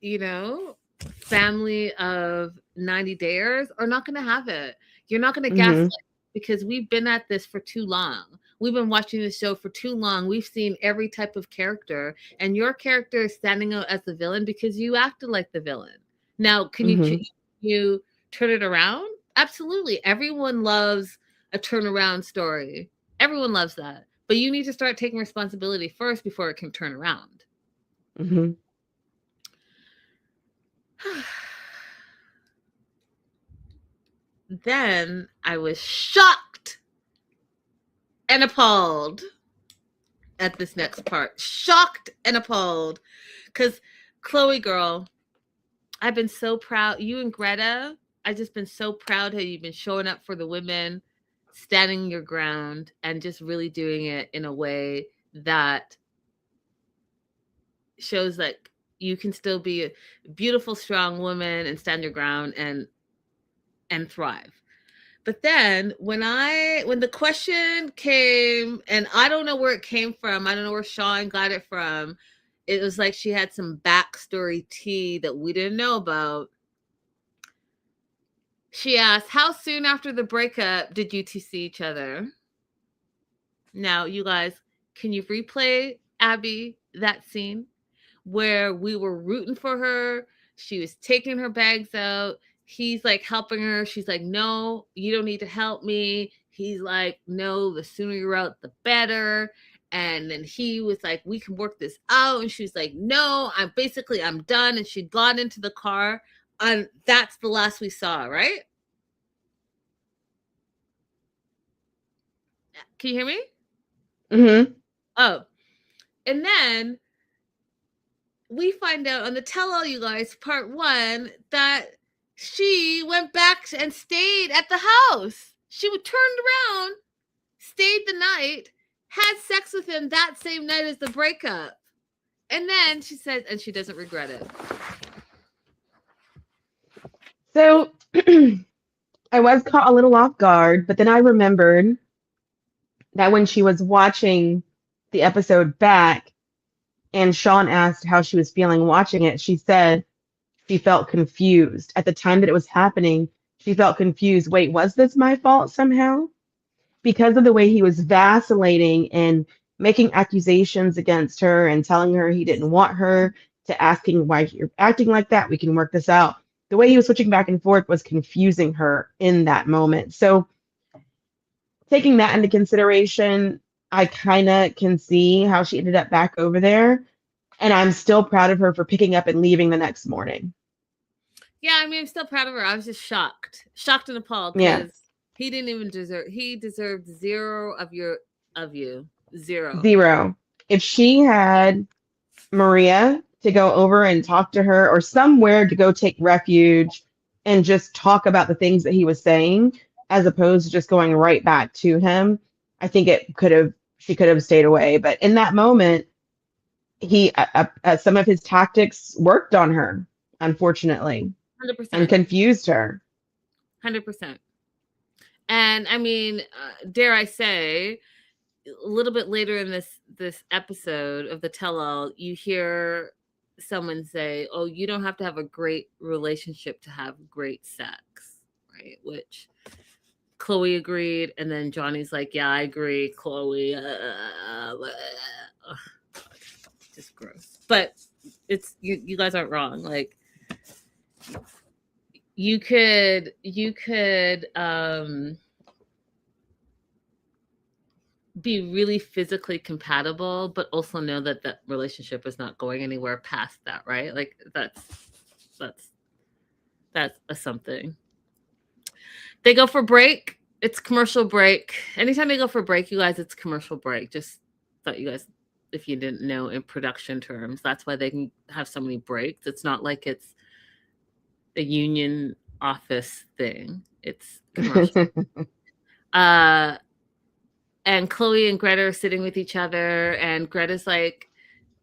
you know, family of 90 dares are not going to have it. You're not going to Hmm. gaslight, because we've been at this for too long. We've been watching this show for too long. We've seen every type of character, and your character is standing out as the villain because you acted like the villain. Now, can Hmm. you turn it around? Absolutely. Everyone loves a turnaround story. Everyone loves that. But you need to start taking responsibility first before it can turn around. Hmm. Then I was shocked and appalled at this next part. Shocked and appalled. Because Chloe, girl, I've been so proud. You and Greta, I've just been so proud how you've been showing up for the women, standing your ground, and just really doing it in a way that shows like you can still be a beautiful, strong woman and stand your ground and thrive. But then when the question came, and I don't know where it came from, I don't know where Sean got it from. It was like she had some backstory tea that we didn't know about. She asked, "How soon after the breakup did you two see each other?" Now, you guys, can you replay, Abby, that scene where we were rooting for her? She was taking her bags out. He's like helping her. She's like, "No, you don't need to help me." He's like, "No, the sooner you're out, the better." And then he was like, "We can work this out." And she's like, "No, I'm done." And she'd gone into the car. And that's the last we saw, right? Can you hear me? Hmm. Oh, and then we find out on the tell all, you guys, part one, that she went back and stayed at the house. She turned around, stayed the night, had sex with him that same night as the breakup. And then she says, and she doesn't regret it. So I was caught a little off guard, but then I remembered that when she was watching the episode back and Sean asked how she was feeling watching it, she said she felt confused. At the time that it was happening, she felt confused. Wait, was this my fault somehow? Because of the way he was vacillating and making accusations against her and telling her he didn't want her, to asking why you're acting like that, we can work this out. The way he was switching back and forth was confusing her in that moment. So, taking that into consideration, I kind of can see how she ended up back over there. And I'm still proud of her for picking up and leaving the next morning. Yeah, I mean, I'm still proud of her. I was just shocked and appalled, Yeah, because he deserved zero of you. Zero. zero. If she had Maria to go over and talk to her, or somewhere to go take refuge and just talk about the things that he was saying, as opposed to just going right back to him, I think she could have stayed away. But in that moment, some of his tactics worked on her, unfortunately, and 100%. confused her. 100%. And I mean, dare I say, a little bit later in this episode of the tell all, you hear someone say, "Oh, you don't have to have a great relationship to have great sex," right? Which Chloe agreed, and then Johnny's like, "Yeah, I agree, Chloe." Just gross. But it's you guys aren't wrong. Like, you could be really physically compatible, but also know that that relationship is not going anywhere past that, right? Like that's that's a something. They go for break. It's commercial break. Anytime they go for break, you guys, it's commercial break. Just thought you guys, if you didn't know in production terms, that's why they can have so many breaks. It's not like it's a union office thing. It's commercial. And Chloe and Greta are sitting with each other, and Greta's like,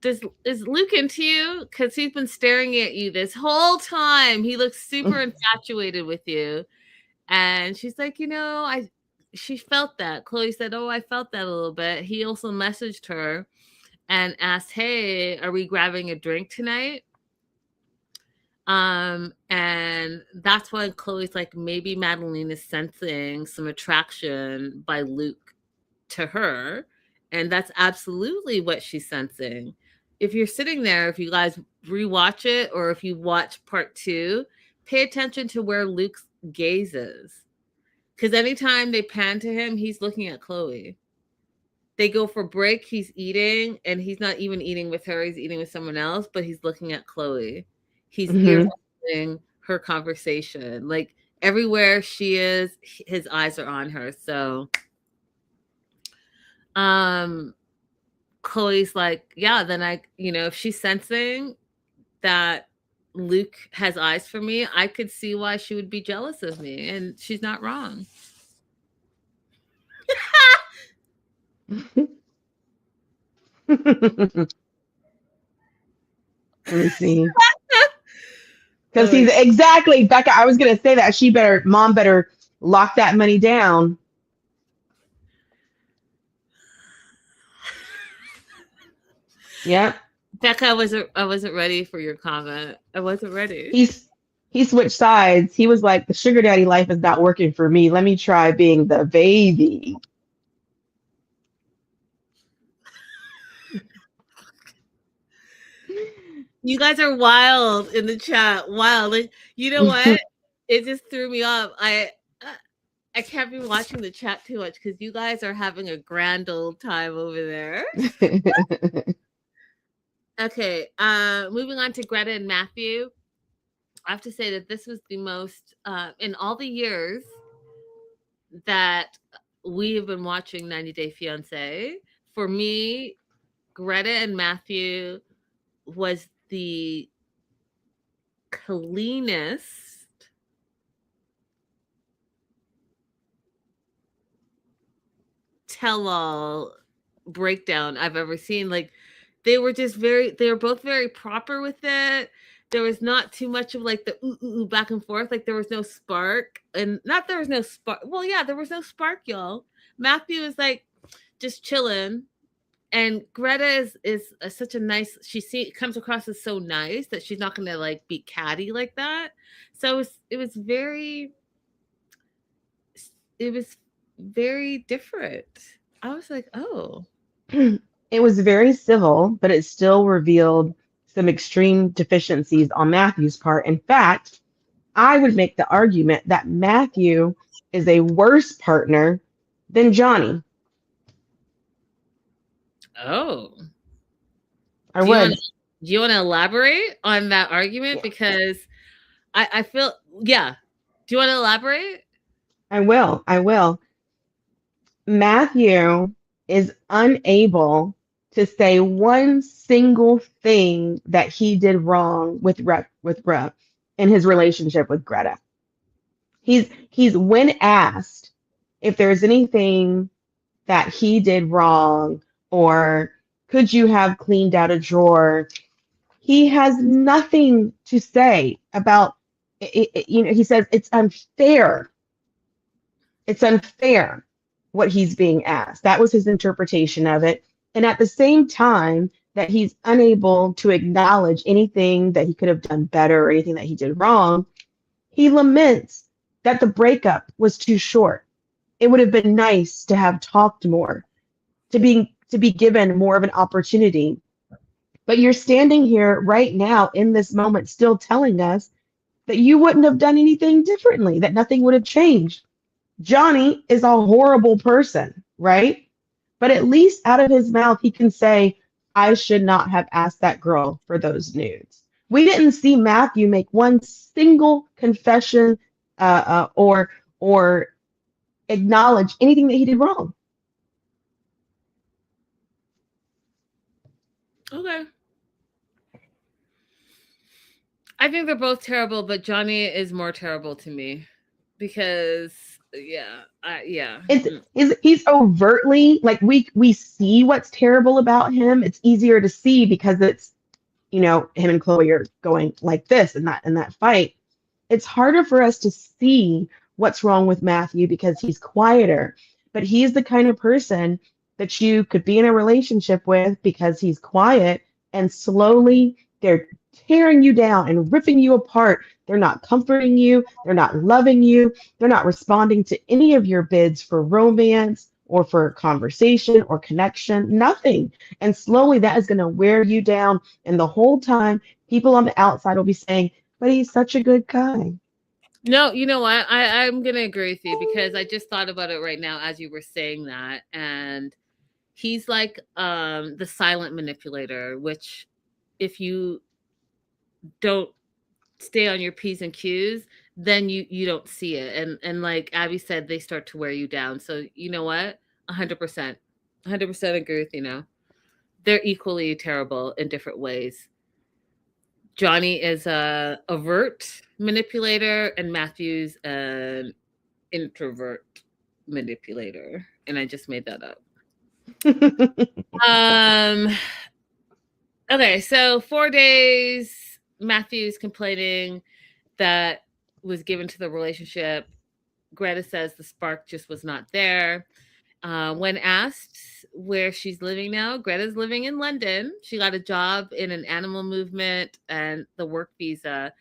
is Luke into you? Because he's been staring at you this whole time. He looks super infatuated with you. And she's like, she felt that. Chloe said, oh, I felt that a little bit. He also messaged her and asked, hey, are we grabbing a drink tonight? And that's why Chloe's like, maybe Madeline is sensing some attraction by Luke to her, and that's absolutely what she's sensing. If you're sitting there, if you guys rewatch it, or if you watch part 2, pay attention to where Luke's gaze is, because anytime they pan to him, he's looking at Chloe. They go for break, he's eating, and he's not even eating with her, he's eating with someone else, but he's looking at Chloe. He's earmuffing her conversation. Like, everywhere she is, his eyes are on her. So Chloe's like, yeah, then if she's sensing that Luke has eyes for me, I could see why she would be jealous of me, and she's not wrong. Let me see. Because he's exactly, Becca, I was gonna say that mom better lock that money down. Yep. Becca, I wasn't ready for your comment. I wasn't ready. He switched sides. He was like, the sugar daddy life is not working for me. Let me try being the baby. You guys are wild in the chat. Wild. Like, you know what? It just threw me off. I can't be watching the chat too much because you guys are having a grand old time over there. Okay, moving on to Greta and Matthew. I have to say that this was the most, in all the years that we have been watching 90 Day Fiancé, for me, Greta and Matthew was the cleanest tell-all breakdown I've ever seen. Like, they were both very proper with it. There was not too much of like the ooh back and forth. Like, there was no spark, and not there was no spark. Well, yeah, there was no spark, y'all. Matthew is like just chilling, and Greta is such a nice. Comes across as so nice that she's not gonna like be catty like that. So it was very different. I was like, oh. It was very civil, but it still revealed some extreme deficiencies on Matthew's part. In fact, I would make the argument that Matthew is a worse partner than Johnny. Oh. I would. Do you want to elaborate on that argument? Yeah. Because I feel, yeah. Do you want to elaborate? I will. Matthew is unable to say one single thing that he did wrong with Greta in his relationship with Greta. He's when asked if there's anything that he did wrong or could you have cleaned out a drawer, he has nothing to say about it. He says it's unfair. It's unfair what he's being asked. That was his interpretation of it. And at the same time that he's unable to acknowledge anything that he could have done better or anything that he did wrong, he laments that the breakup was too short. It would have been nice to have talked more, to be given more of an opportunity. But you're standing here right now in this moment still telling us that you wouldn't have done anything differently, that nothing would have changed. Johnny is a horrible person, right? But at least out of his mouth, he can say, I should not have asked that girl for those nudes. We didn't see Matthew make one single confession or acknowledge anything that he did wrong. Okay. I think they're both terrible, but Johnny is more terrible to me. because yeah, yeah. He's overtly like we see what's terrible about him. It's easier to see because it's him and Chloe are going like this and that fight. It's harder for us to see what's wrong with Matthew because he's quieter. But he's the kind of person that you could be in a relationship with because he's quiet and slowly they're tearing you down and ripping you apart. They're not comforting you, they're not loving you, they're not responding to any of your bids for romance or for conversation or connection, nothing. And slowly that is going to wear you down. And the whole time, people on the outside will be saying, but he's such a good guy. No, you know what? I'm gonna agree with you because I just thought about it right now as you were saying that, and he's like the silent manipulator, which if you don't stay on your P's and Q's, then you don't see it. And like Abby said, they start to wear you down. So you know what? 100%. 100% agree with they're equally terrible in different ways. Johnny is a overt manipulator and Matthew's an introvert manipulator. And I just made that up. Okay, so 4 days, Matthew's complaining that was given to the relationship. Greta says the spark just was not there. When asked where she's living now, Greta's living in London. She got a job in an animal movement and the work visa,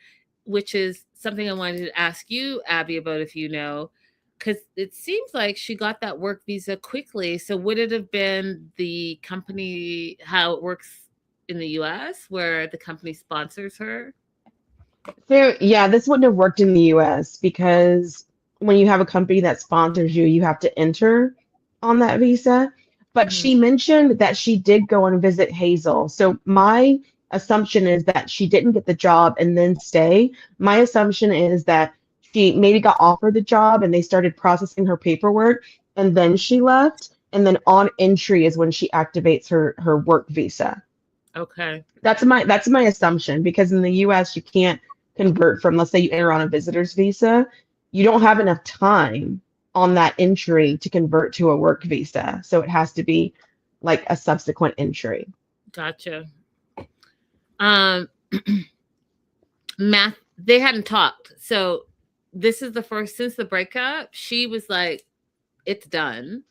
which is something I wanted to ask you, Abby, about if you know, because it seems like she got that work visa quickly. So would it have been the company, how it works in the US, where the company sponsors her? So, yeah, this wouldn't have worked in the US because when you have a company that sponsors you, you have to enter on that visa. But Mhm. she mentioned that she did go and visit Hazel. So, my assumption is that she didn't get the job and then stay. My assumption is that she maybe got offered the job and they started processing her paperwork and then she left. And then on entry is when she activates her work visa. Okay. That's my assumption because in the US you can't convert from, let's say you enter on a visitor's visa, you don't have enough time on that entry to convert to a work visa. So it has to be like a subsequent entry. Gotcha. Math, they hadn't talked. So this is the first since the breakup, she was like, it's done.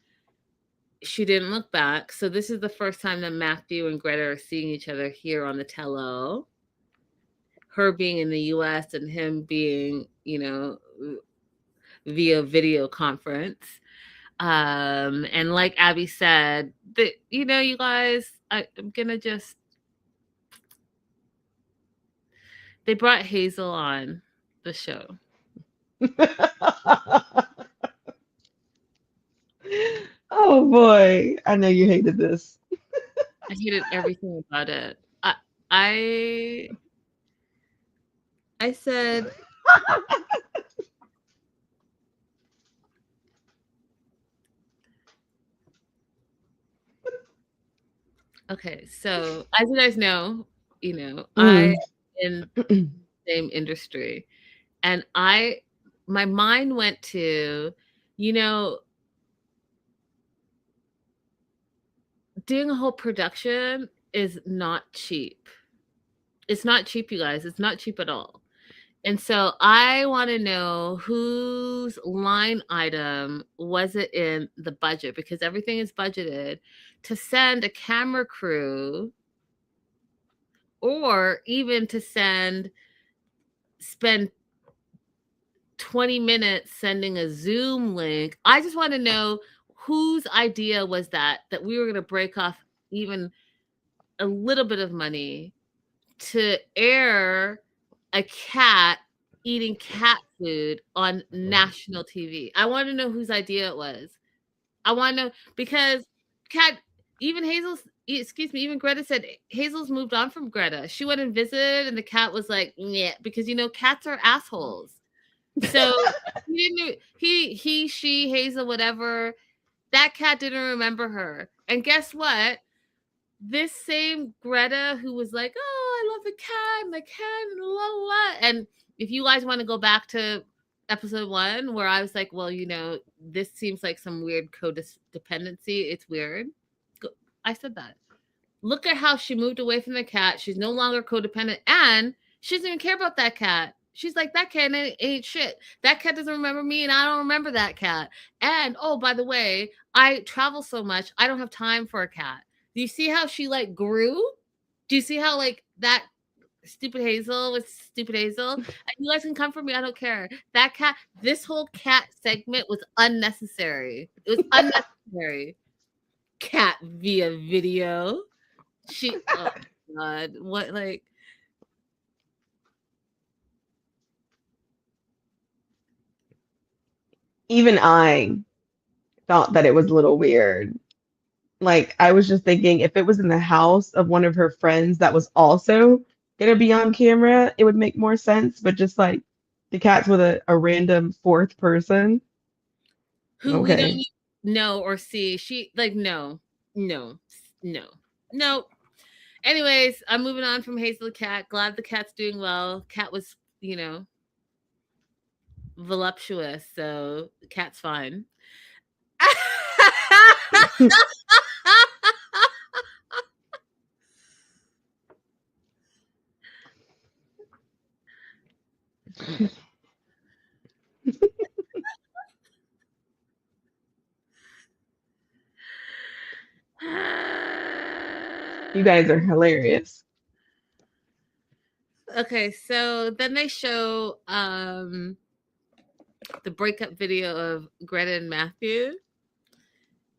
She didn't look back. So this is the first time that Matthew and Greta are seeing each other here on the tello. Her being in the US and him being, via video conference. And like Abby said, that you guys, I'm gonna just they brought Hazel on the show. Oh boy, I know you hated this. I hated everything about it. I said, okay, so as you guys know, I in the same industry, and my mind went to, doing a whole production is not cheap. It's not cheap, you guys. It's not cheap at all. And so I want to know whose line item was it in the budget, because everything is budgeted, to send a camera crew or even to spend 20 minutes sending a Zoom link. I just want to know whose idea was that we were going to break off even a little bit of money to air a cat eating cat food on national TV. I want to know whose idea it was. I want to know because even Greta said Hazel's moved on from Greta. She went and visited and the cat was like, yeah, because cats are assholes. So she, Hazel, whatever, that cat didn't remember her. And guess what? This same Greta who was like, oh, I love the cat, and if you guys want to go back to episode 1, where I was like, well, this seems like some weird codependency. It's weird. I said that. Look at how she moved away from the cat. She's no longer codependent, and she doesn't even care about that cat. She's like, that cat ain't shit. That cat doesn't remember me, and I don't remember that cat. And oh, by the way, I travel so much, I don't have time for a cat. Do you see how she like grew? Do you see how like that stupid Hazel with stupid Hazel? And you guys can come for me. I don't care. That cat, this whole cat segment was unnecessary. It was unnecessary. Cat via video. Oh God, what like? Even I thought that it was a little weird. Like, I was just thinking if it was in the house of one of her friends that was also gonna be on camera, it would make more sense. But just like the cat's with a random fourth person. Who we don't Okay. know or see. She like no. Anyways, I'm moving on from Hazel the cat. Glad the cat's doing well. Cat was, voluptuous, so the cat's fine. You guys are hilarious. Okay, so then they show the breakup video of Greta and Matthew.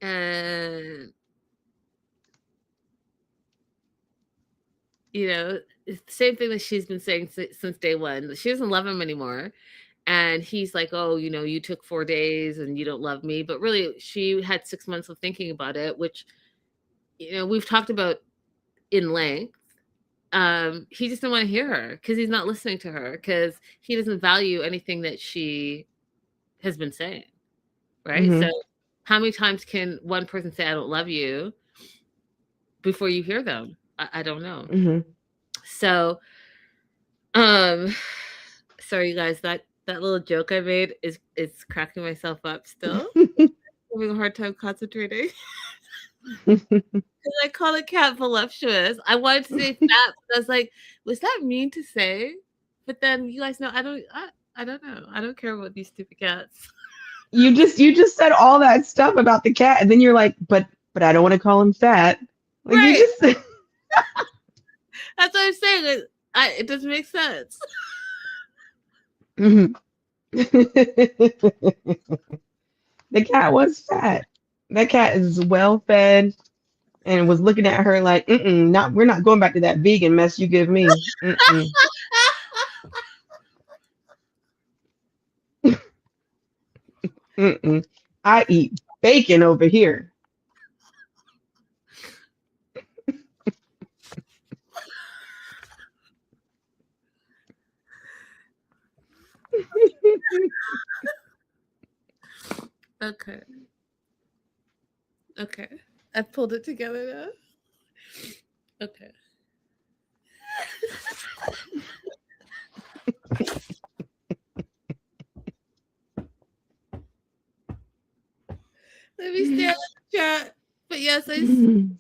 And it's the same thing that she's been saying since day one. She doesn't love him anymore. And he's like, oh, you took 4 days and you don't love me. But really, she had 6 months of thinking about it, which, we've talked about in length. He just didn't want to hear her because he's not listening to her because he doesn't value anything that she has been saying. Right. Mhm. So how many times can one person say, I don't love you before you hear them? I don't know. Mhm. So, sorry, you guys, that little joke I made is cracking myself up still. Having a hard time concentrating. I call the cat voluptuous. I wanted to say fat, but I was like, was that mean to say? But then you guys know I don't know. I don't care about these stupid cats. You just said all that stuff about the cat, and then you're like, but I don't want to call him fat. Like Right. you just said. That's what I'm saying. It doesn't make sense. Mhm. The cat was fat. That cat is well fed and was looking at her like, we're not going back to that vegan mess you give me. Mm-mm. Mm-mm. I eat bacon over here. Okay. Okay. I pulled it together now. Okay. Let me stay on the chat. But yes, I said,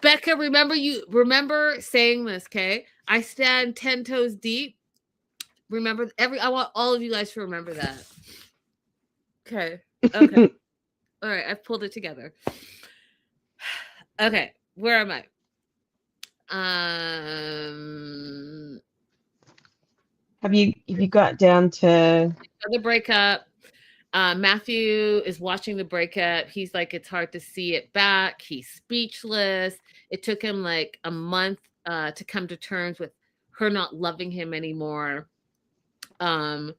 Becca, remember saying this, okay? I stand 10 toes deep. Remember I want all of you guys to remember that. Okay. Okay. All right, I've pulled it together. Okay, where am I? Have you got down to the breakup? Matthew is watching the breakup. He's like, it's hard to see it back. He's speechless. It took him like a month to come to terms with her not loving him anymore. And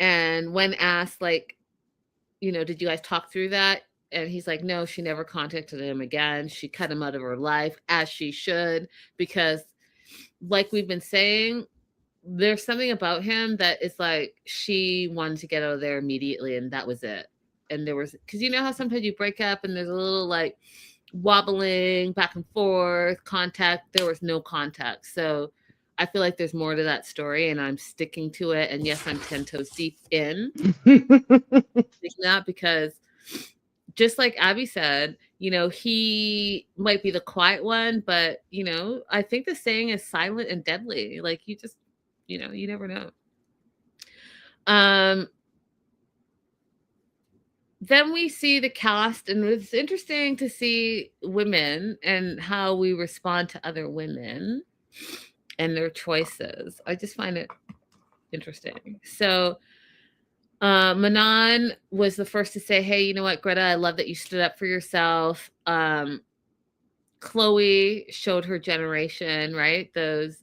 when asked, like, did you guys talk through that? And he's like, no, she never contacted him again. She cut him out of her life, as she should, because like we've been saying, there's something about him that is like she wanted to get out of there immediately, and that was it. And there was, because you know how sometimes you break up and there's a little like wobbling back and forth contact. There was no contact. So I feel like there's more to that story, and I'm sticking to it. And yes, I'm 10 toes deep in that, because just like Abby said, he might be the quiet one, but I think the saying is silent and deadly. Like, you just, you never know. Then we see the cast, and it's interesting to see women and how we respond to other women and their choices. I just find it interesting. So Manon was the first to say, hey, you know what, Greta, I love that you stood up for yourself. Chloe showed her generation, right? Those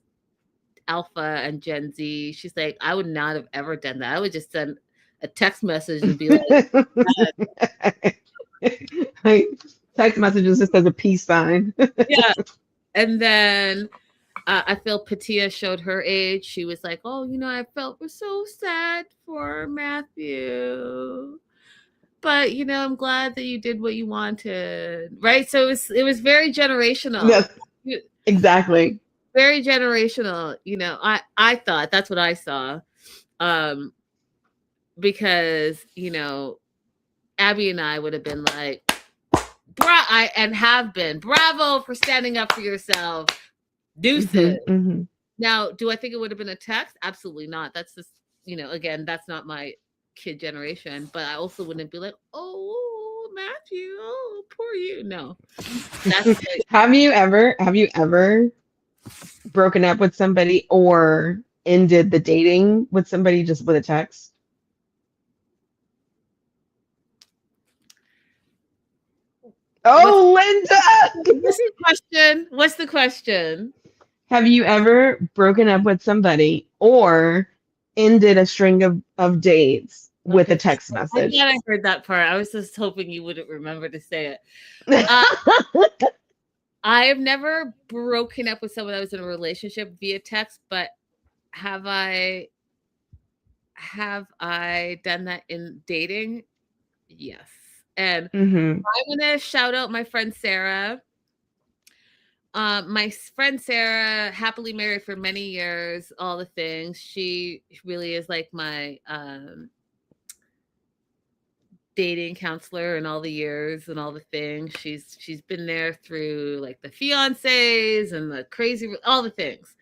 Alpha and Gen Z. She's like, I would not have ever done that. I would just send a text message and be like, text messages just as a peace sign. yeah. And then I feel Patia showed her age. She was like, oh, I felt so sad for Matthew. But I'm glad that you did what you wanted. Right. So it was very generational. Yes, exactly. Very generational. I thought that's what I saw. Because, Abby and I would have been like, and have been, bravo for standing up for yourself. Deuces. Mm-hmm. Now, do I think it would have been a text? Absolutely not. That's just, again, that's not my kid generation. But I also wouldn't be like, oh, Matthew, oh, poor you. No. That's it. Have you ever broken up with somebody or ended the dating with somebody just with a text? Oh, Linda! What's the question? Have you ever broken up with somebody or ended a string of dates with a text message? I heard that part. I was just hoping you wouldn't remember to say it. I have never broken up with someone that was in a relationship via text, but have I done that in dating? Yes. And I'm gonna shout out my friend Sarah. My friend Sarah, happily married for many years, all the things. She really is like my dating counselor in all the years and all the things. She's been there through like the fiancés and the crazy, all the things.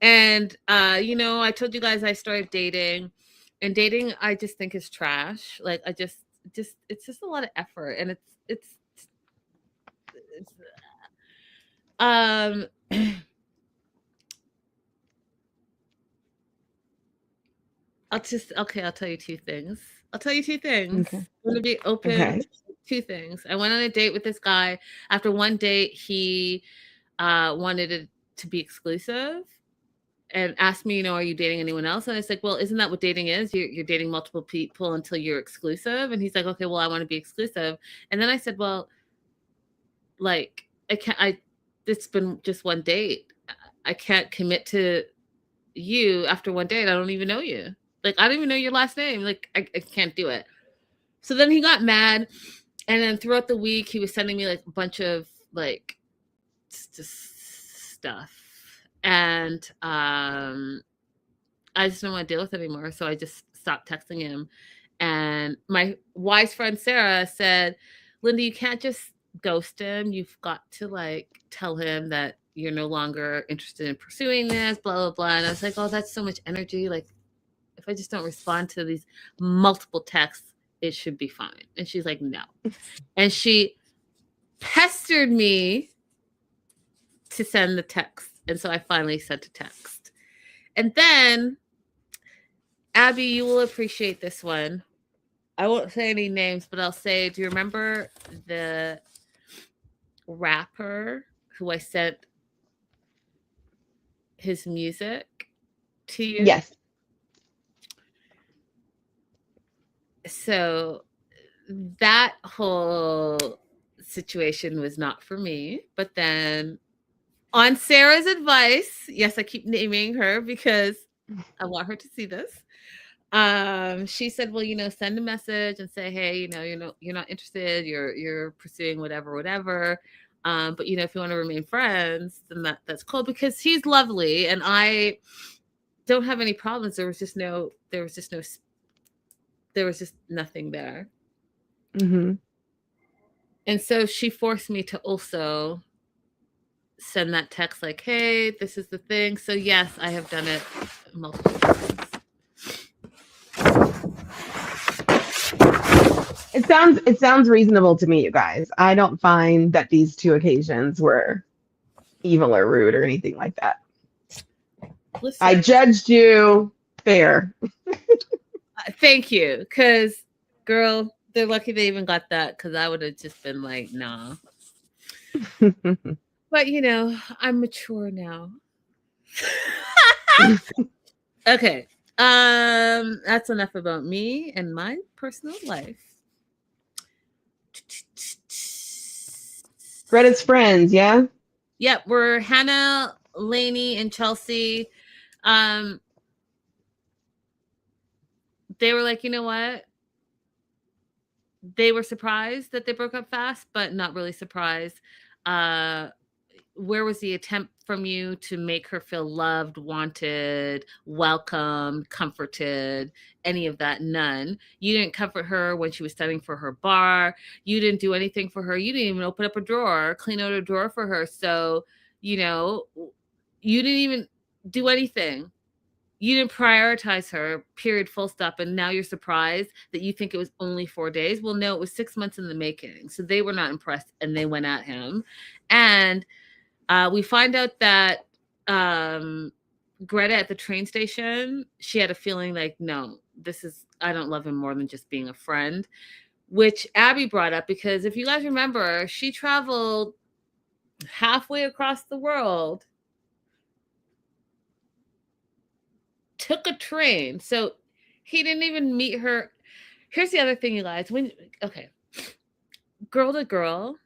And I told you guys I started dating, and dating I just think is trash. Like I just it's just a lot of effort, and it's I'll tell you two things. Okay. I'm going to be open. Okay. Two things. I went on a date with this guy. After one date, he wanted it to be exclusive and asked me, are you dating anyone else? And I was like, well, isn't that what dating is? You're dating multiple people until you're exclusive. And he's like, okay, well, I want to be exclusive. And then I said, well, like, it's been just one date. I can't commit to you after one date. I don't even know you. Like, I don't even know your last name. Like, I can't do it. So then he got mad. And then throughout the week, he was sending me like a bunch of like just stuff. And I just don't want to deal with it anymore. So I just stopped texting him. And my wise friend Sarah said, Linda, you can't just ghost him. You've got to like tell him that you're no longer interested in pursuing this, blah, blah, blah. And I was like, oh, that's so much energy. Like, if I just don't respond to these multiple texts, it should be fine. And she's like, no. And she pestered me to send the text. And so I finally sent a text. And then, Abby, you will appreciate this one. I won't say any names, but I'll say, do you remember the rapper who I sent his music to you? Yes. So that whole situation was not for me. But then on Sarah's advice, yes, I keep naming her because I want her to see this. She said, well, send a message and say, hey, you're not interested. You're pursuing whatever. But you know, if you want to remain friends, then that's cool because he's lovely and I don't have any problems. There was just nothing there. Mm-hmm. And so she forced me to also send that text like, hey, this is the thing. So yes, I have done it multiple times. It sounds reasonable to me, you guys. I don't find that these two occasions were evil or rude or anything like that. Listen, I judged you fair. thank you, because girl, they're lucky they even got that because I would have just been like, nah. But you know, I'm mature now. Okay. That's enough about me and my personal life. Greta's friends, yeah? Yep, we're Hannah, Lainey, and Chelsea. They were like, you know what? They were surprised that they broke up fast, but not really surprised. Where was the attempt from you to make her feel loved, wanted, welcomed, comforted, any of that? None. You didn't comfort her when she was studying for her bar. You didn't do anything for her. You didn't even open up a drawer, clean out a drawer for her. So, you know, you didn't even do anything. You didn't prioritize her, period, full stop. And now you're surprised that you think it was only 4 days. Well, no, it was 6 months in the making. So they were not impressed and they went at him. And we find out that Greta at the train station, she had a feeling like, no, I don't love him more than just being a friend, which Abby brought up because if you guys remember, she traveled halfway across the world, took a train. So he didn't even meet her. Here's the other thing, you guys. Okay, girl to girl,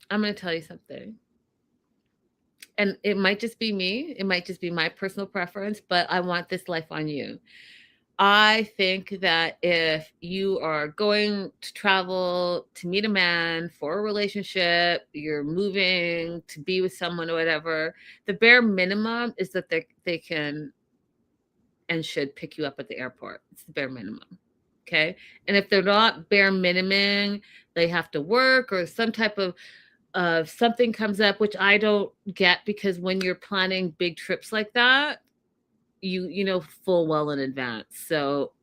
I'm going to tell you something. And it might just be me. It might just be my personal preference, but I want this life on you. I think that if you are going to travel to meet a man for a relationship, you're moving to be with someone or whatever, the bare minimum is that they can and should pick you up at the airport. It's the bare minimum. Okay. And if they're not bare minimum, they have to work or some type of something comes up, which I don't get because when you're planning big trips like that, you know full well in advance. So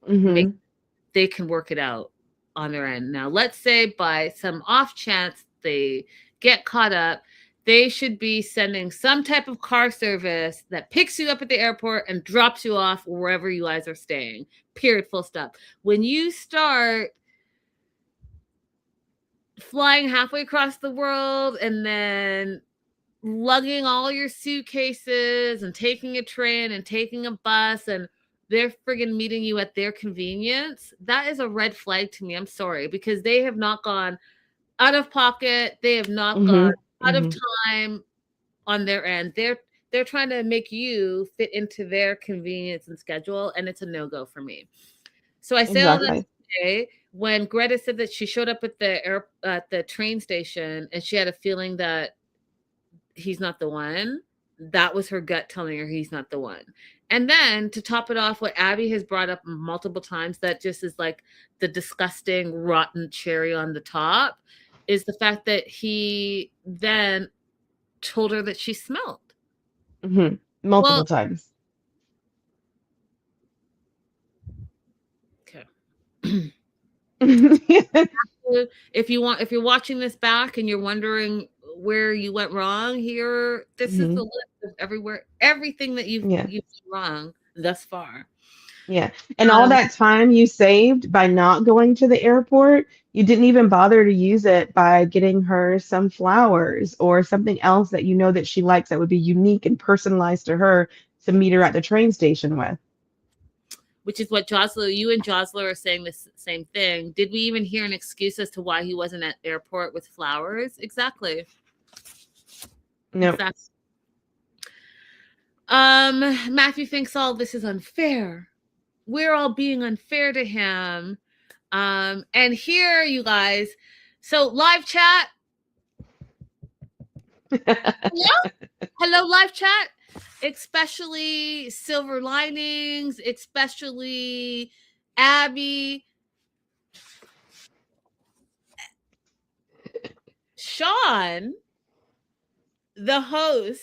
they can work it out on their end. Now, let's say by some off chance they get caught up, they should be sending some type of car service that picks you up at the airport and drops you off wherever you guys are staying. Period. Full stop. When you start flying halfway across the world and then lugging all your suitcases and taking a train and taking a bus and they're friggin' meeting you at their convenience, that is a red flag to me. I'm sorry, because they have not gone out of pocket. They have not gone out of time on their end. They're trying to make you fit into their convenience and schedule, and it's a no-go for me. So I say all that to say, when Greta said that she showed up at the train station and she had a feeling that he's not the one, that was her gut telling her he's not the one. And then to top it off, what Abby has brought up multiple times that just is like the disgusting rotten cherry on the top is the fact that he then told her that she smelled. Multiple times. Okay. If you're watching this back and you're wondering where you went wrong, this is the list of everything that you've done wrong thus far. Yeah. And all that time you saved by not going to the airport, you didn't even bother to use it by getting her some flowers or something else that you know that she likes that would be unique and personalized to her to meet her at the train station with. Which is what you and Josler are saying the same thing. Did we even hear an excuse as to why he wasn't at the airport with flowers? Exactly. No. Exactly. Matthew thinks all this is unfair. We're all being unfair to him. And here, you guys, so live chat, Hello, live chat. Especially Silver Linings, especially Abby. Sean, the host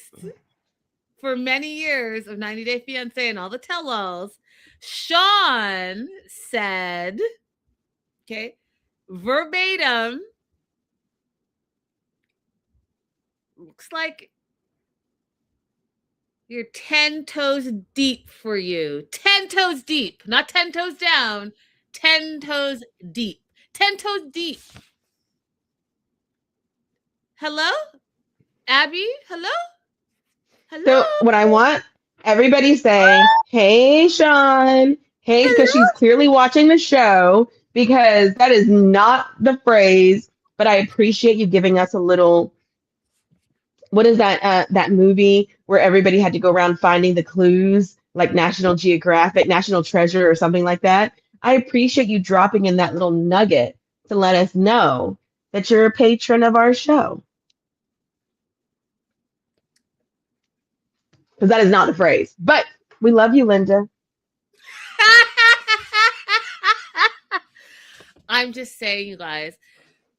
for many years of 90 Day Fiancé and all the tell-alls, Sean said, okay, verbatim, looks like you're 10 toes deep for you. 10 toes deep, not 10 toes down, 10 toes deep. 10 toes deep. Hello? Abby? Hello? Hello? So what I want everybody say, hey Sean, hey, because Hello? she's clearly watching the show, because that is not the phrase, but I appreciate you giving us a little, what is that movie where everybody had to go around finding the clues, like National Geographic, National Treasure or something like that. I appreciate you dropping in that little nugget to let us know that you're a patron of our show. Because that is not the phrase. But we love you, Linda. I'm just saying, you guys,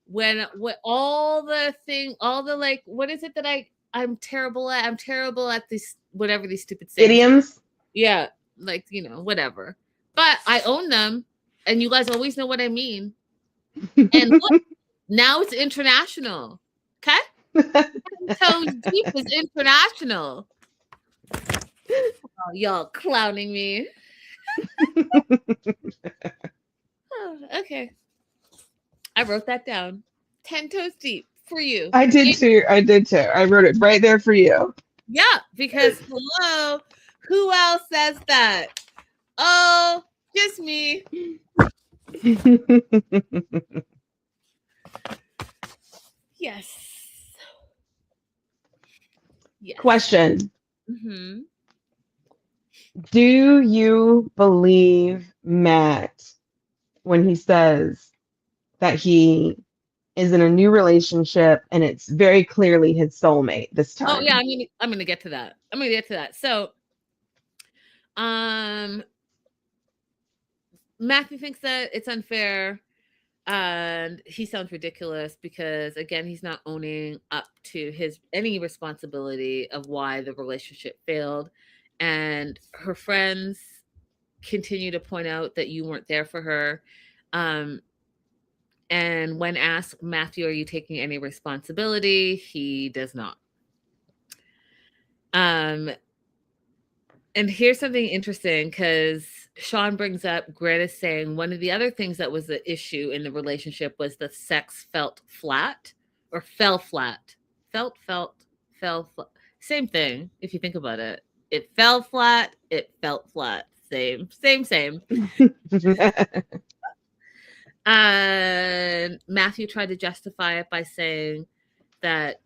when all the like, what is it that I'm terrible at? I'm terrible at these, whatever these stupid sayings. Idioms. Yeah, like, whatever. But I own them, and you guys always know what I mean. And look, now it's international. Okay? 10 toes deep is international. Oh, y'all clowning me. Oh, okay. I wrote that down. 10 toes deep for you. I did too. I wrote it right there for you. Yeah, because hello, who else says that? Oh, just me. Yes. Yes. Question. Mm-hmm. Do you believe Matt when he says that he is in a new relationship and it's very clearly his soulmate this time? Oh yeah, I'm gonna get to that. So Matthew thinks that it's unfair, and he sounds ridiculous because, again, he's not owning up to any responsibility of why the relationship failed. And her friends continue to point out that you weren't there for her. And when asked, Matthew, are you taking any responsibility? He does not. And here's something interesting, because Sean brings up Greta saying one of the other things that was the issue in the relationship was the sex felt flat, or fell flat. Fell flat. Same thing, if you think about it. It fell flat, it felt flat. Same. And Matthew tried to justify it by saying that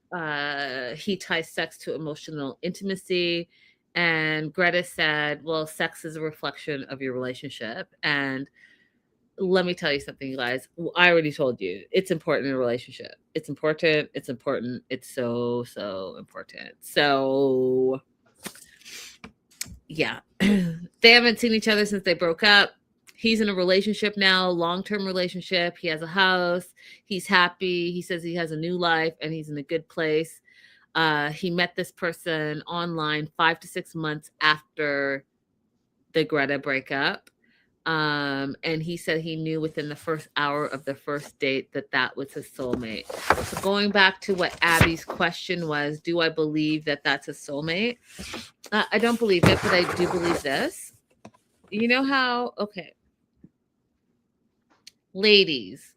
he ties sex to emotional intimacy. And Greta said, well, sex is a reflection of your relationship. And let me tell you something, you guys. I already told you. It's important in a relationship. It's important. It's important. It's so, so important. So, yeah. They haven't seen each other since they broke up. He's in a relationship now, long-term relationship. He has a house. He's happy. He says he has a new life and he's in a good place. He met this person online 5 to 6 months after the Greta breakup. And he said he knew within the first hour of the first date that was his soulmate. So going back to what Abby's question was, do I believe that that's a soulmate? I don't believe it, but I do believe this. You know how, okay, ladies,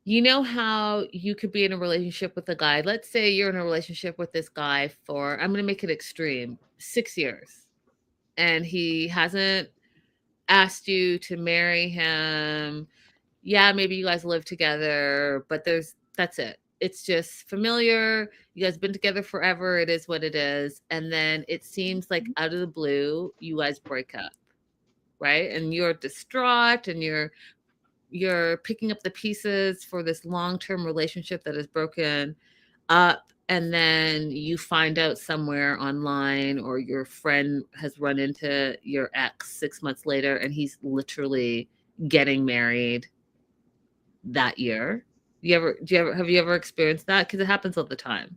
you know how you could be in a relationship with a guy. Let's say you're in a relationship with this guy for, I'm going to make it extreme, 6 years. And he hasn't asked you to marry him. Yeah, maybe you guys live together, but that's it. It's just familiar. You guys been together forever. It is what it is. And then it seems like out of the blue, you guys break up, right? And you're distraught and you're picking up the pieces for this long-term relationship that is broken up. and then you find out somewhere online, or your friend has run into your ex 6 months later and he's literally getting married that year. Have you ever experienced that? Because it happens all the time.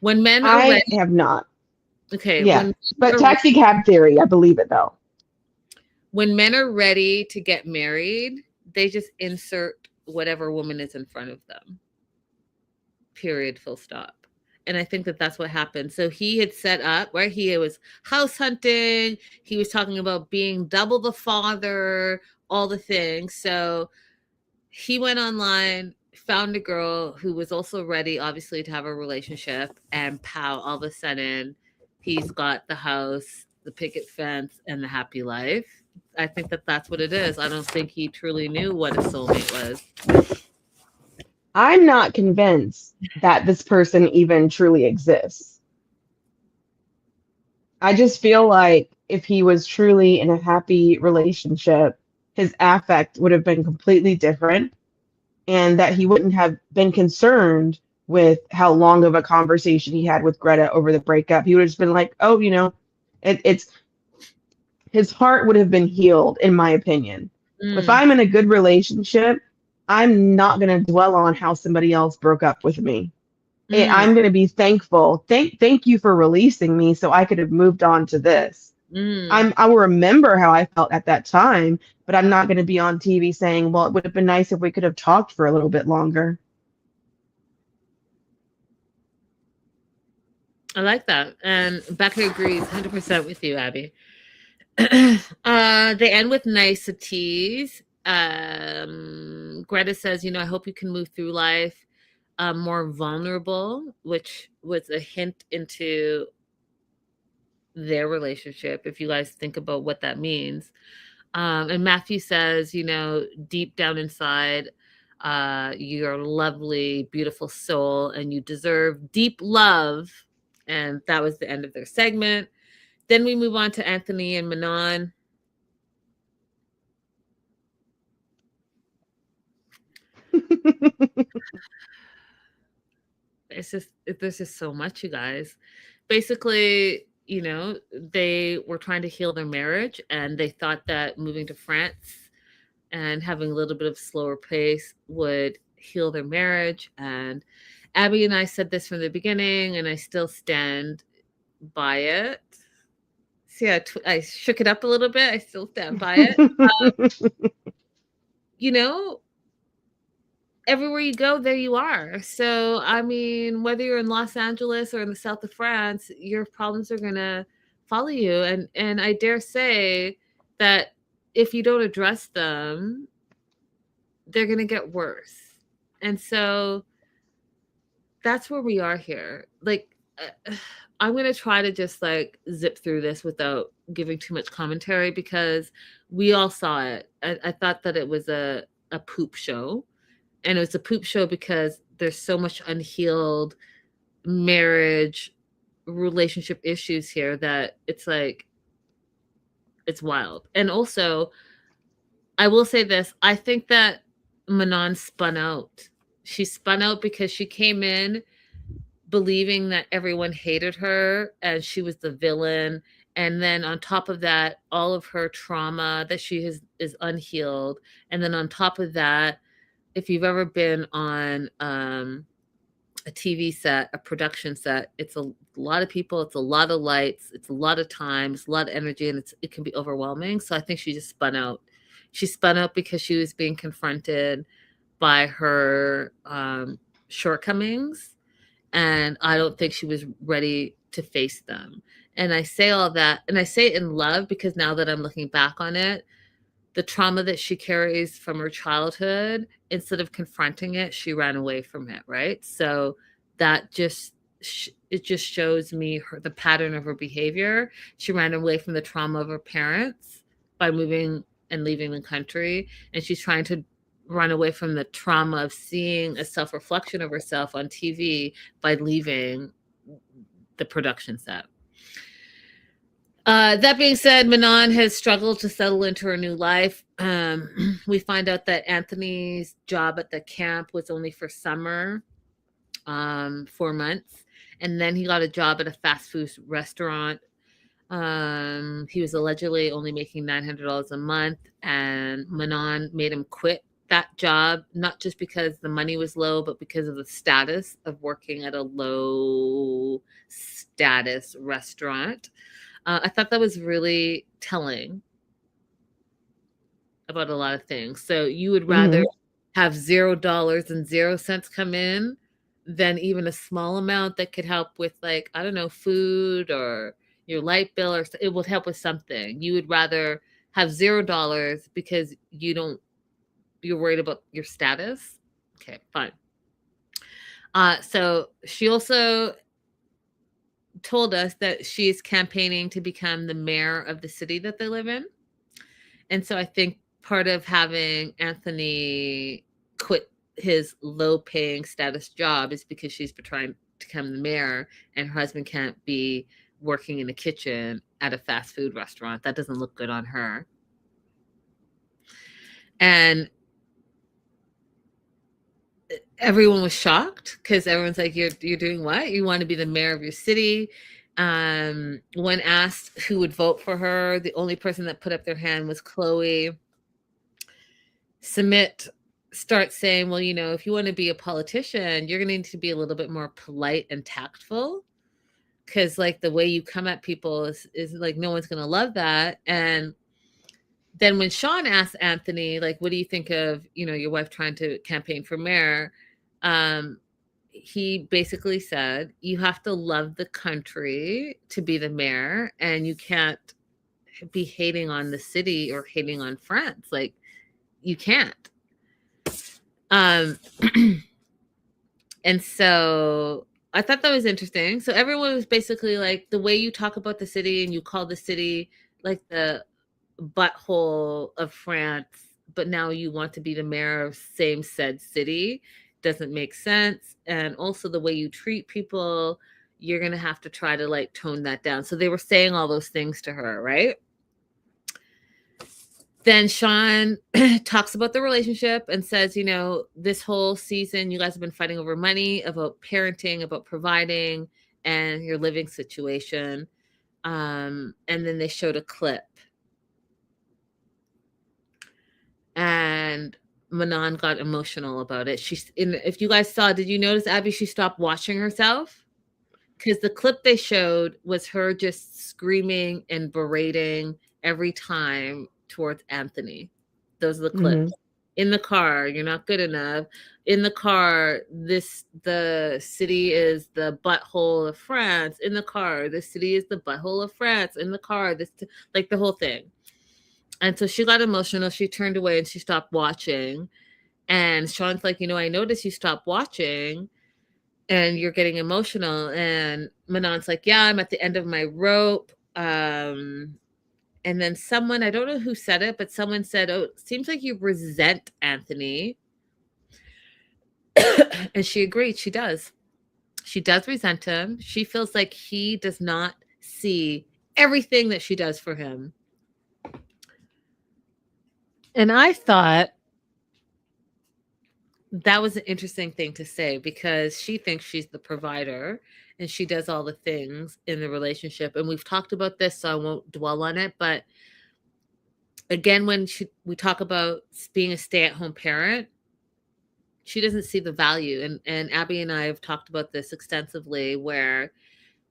When men are I ready, have not. okay, Yeah. when But men are, taxi cab theory, I believe it though. when men are ready to get married, they just insert whatever woman is in front of them. Period, full stop. And I think that that's what happened. So he had set up, right? He was house hunting. He was talking about being double the father, all the things. So he went online, found a girl who was also ready, obviously, to have a relationship. And pow, all of a sudden, he's got the house, the picket fence, and the happy life. I think that that's what it is. I don't think he truly knew what a soulmate was. I'm not convinced that this person even truly exists. I just feel like if he was truly in a happy relationship, his affect would have been completely different, and that he wouldn't have been concerned with how long of a conversation he had with Greta over the breakup. He would have just been like, oh, it's his heart would have been healed, in my opinion. If Mm, I'm in a good relationship, I'm not going to dwell on how somebody else broke up with me. mm, I'm going to be thankful. Thank you for releasing me so I could have moved on to this. mm. I will remember how I felt at that time, but I'm not going to be on TV saying, well, it would have been nice if we could have talked for a little bit longer. I like that. And Becca agrees 100% with you, Abby. They end with niceties. Greta says, I hope you can move through life more vulnerable, which was a hint into their relationship, if you guys think about what that means. And Matthew says, deep down inside, you're a lovely, beautiful soul and you deserve deep love. And that was the end of their segment. Then we move on to Anthony and Manon. There's just so much, you guys. Basically, they were trying to heal their marriage and they thought that moving to France and having a little bit of slower pace would heal their marriage. And Abby and I said this from the beginning, and I still stand by it. See, I shook it up a little bit. I still stand by it. You know, everywhere you go, there you are. So, I mean, whether you're in Los Angeles or in the south of France, your problems are gonna follow you. And I dare say that if you don't address them, they're gonna get worse. And so that's where we are here. Like, I'm gonna try to just like zip through this without giving too much commentary because we all saw it. I thought that it was a poop show, and it was a poop show because there's so much unhealed marriage relationship issues here that it's like it's wild. And also, I will say this, I think that Manon spun out. She spun out because she came in believing that everyone hated her and she was the villain, and then on top of that all of her trauma that she has is unhealed, and then on top of that, if you've ever been on a TV set, a production set, it's a lot of people, it's a lot of lights, it's a lot of time, it's a lot of energy, and it can be overwhelming. So I think she just spun out. She spun out because she was being confronted by her shortcomings, and I don't think she was ready to face them. And I say all that, and I say it in love because now that I'm looking back on it, the trauma that she carries from her childhood, instead of confronting it, she ran away from it, right? So that just it just shows me the pattern of her behavior. She ran away from the trauma of her parents by moving and leaving the country, and she's trying to run away from the trauma of seeing a self-reflection of herself on TV by leaving the production set. That being said, Manon has struggled to settle into her new life. We find out that Anthony's job at the camp was only for summer, 4 months. And then he got a job at a fast food restaurant. He was allegedly only making $900 a month, and Manon made him quit that job, not just because the money was low, but because of the status of working at a low status restaurant. I thought that was really telling about a lot of things. So you would rather have $0 and 0 cents come in than even a small amount that could help with, like, I don't know, food or your light bill, or it would help with something. You would rather have $0 because you're worried about your status. Okay, fine. So she also told us that she is campaigning to become the mayor of the city that they live in. And so I think part of having Anthony quit his low-paying status job is because she's trying to become the mayor, and her husband can't be working in the kitchen at a fast food restaurant. That doesn't look good on her. And everyone was shocked because everyone's like, you're doing what? You want to be the mayor of your city? When asked who would vote for her, the only person that put up their hand was Chloe. Sumit starts saying, well, if you want to be a politician, you're going to need to be a little bit more polite and tactful, because like the way you come at people is like, no one's going to love that. And then when Sean asked Anthony, like, what do you think of, your wife trying to campaign for mayor? He basically said, you have to love the country to be the mayor, and you can't be hating on the city or hating on France. Like, you can't. And so I thought that was interesting. So everyone was basically like, the way you talk about the city and you call the city like the butthole of France, but now you want to be the mayor of same said city, doesn't make sense. And also the way you treat people, you're going to have to try to like tone that down. So they were saying all those things to her, right? Then Sean talks about the relationship and says, this whole season, you guys have been fighting over money, about parenting, about providing, and your living situation. And then they showed a clip. And Manon got emotional about it. If you guys saw, did you notice, Abby, she stopped watching herself? Because the clip they showed was her just screaming and berating every time towards Anthony. Those are the clips. In the car, you're not good enough. In the car, the city is the butthole of France. In the car, the city is the butthole of France. In the car, like the whole thing. And so she got emotional. She turned away and she stopped watching. And Sean's like, I noticed you stopped watching and you're getting emotional. And Manon's like, yeah, I'm at the end of my rope. And then someone, I don't know who said it, but someone said, oh, it seems like you resent Anthony. And she agreed. She does. She does resent him. She feels like he does not see everything that she does for him. And I thought that was an interesting thing to say, because she thinks she's the provider and she does all the things in the relationship. And we've talked about this, so I won't dwell on it. But again, when we talk about being a stay-at-home parent, she doesn't see the value. And Abby and I have talked about this extensively, where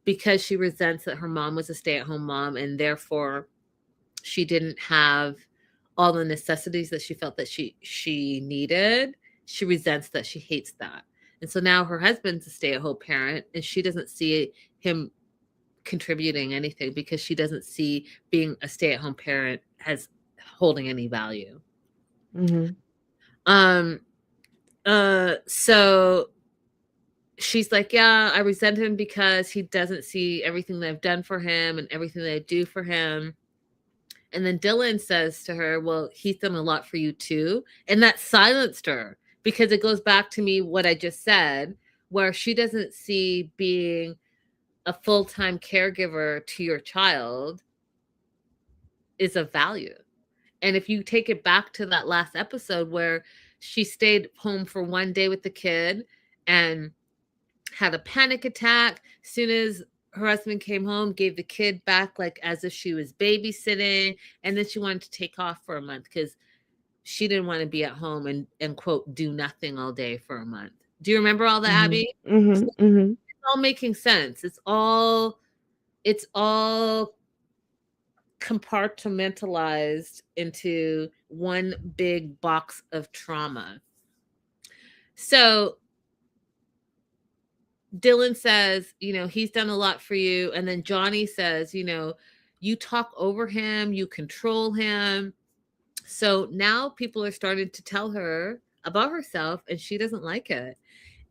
because she resents that her mom was a stay-at-home mom and therefore she didn't have all the necessities that she felt that she needed, she resents that, she hates that. And so now her husband's a stay-at-home parent and she doesn't see him contributing anything, because she doesn't see being a stay-at-home parent as holding any value. So she's like, yeah, I resent him because he doesn't see everything that I've done for him and everything that I do for him. And then Dylan says to her, well, he's done a lot for you too. And that silenced her, because it goes back to me what I just said, where she doesn't see being a full-time caregiver to your child is of value. And if you take it back to that last episode where she stayed home for one day with the kid and had a panic attack. Soon as her husband came home, gave the kid back like as if she was babysitting, and then she wanted to take off for a month because she didn't want to be at home and quote do nothing all day for a month. Do you remember all that, Mhm. Abby? Mhm. Mhm. It's all making sense. It's all compartmentalized into one big box of trauma. So Dylan says, he's done a lot for you. And then Johnny says, you talk over him, you control him. So now people are starting to tell her about herself and she doesn't like it.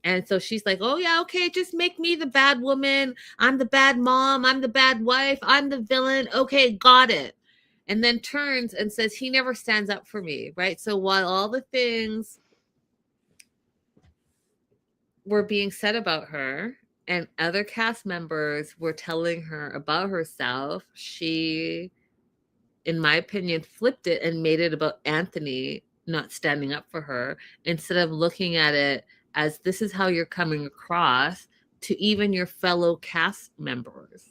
And so she's like, oh, yeah, okay, just make me the bad woman. I'm the bad mom. I'm the bad wife. I'm the villain. Okay, got it. And then turns and says, he never stands up for me, right? So while all the things were being said about her and other cast members were telling her about herself, she, in my opinion, flipped it and made it about Anthony not standing up for her instead of looking at it as this is how you're coming across to even your fellow cast members.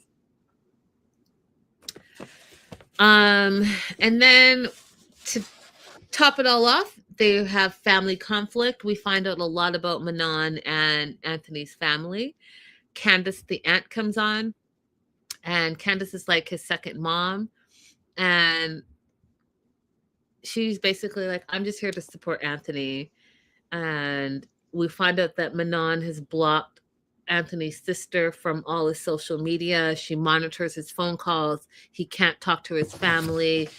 And then to top it all off, they have family conflict. We find out a lot about Manon and Anthony's family. Candace, the aunt, comes on, and Candace is like his second mom. And she's basically like, I'm just here to support Anthony. And we find out that Manon has blocked Anthony's sister from all his social media. She monitors his phone calls. He can't talk to his family,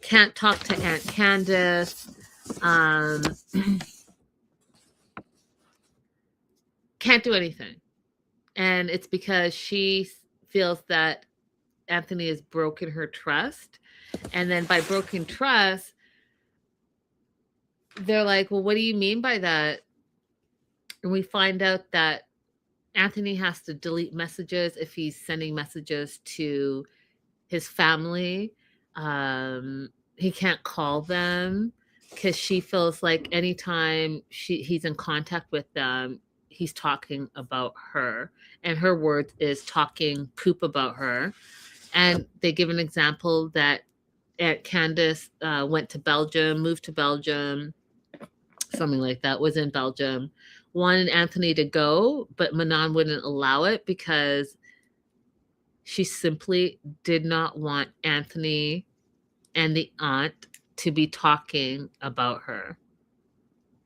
can't talk to Aunt Candace. Can't do anything. And it's because she feels that Anthony has broken her trust. And then by broken trust, they're like, well, what do you mean by that? And we find out that Anthony has to delete messages if he's sending messages to his family. He can't call them because she feels like anytime he's in contact with them, he's talking about her. And her words is talking poop about her. And they give an example that Aunt Candace went to Belgium, moved to Belgium, something like that, was in Belgium, wanted Anthony to go, but Manon wouldn't allow it because she simply did not want Anthony and the aunt to be talking about her.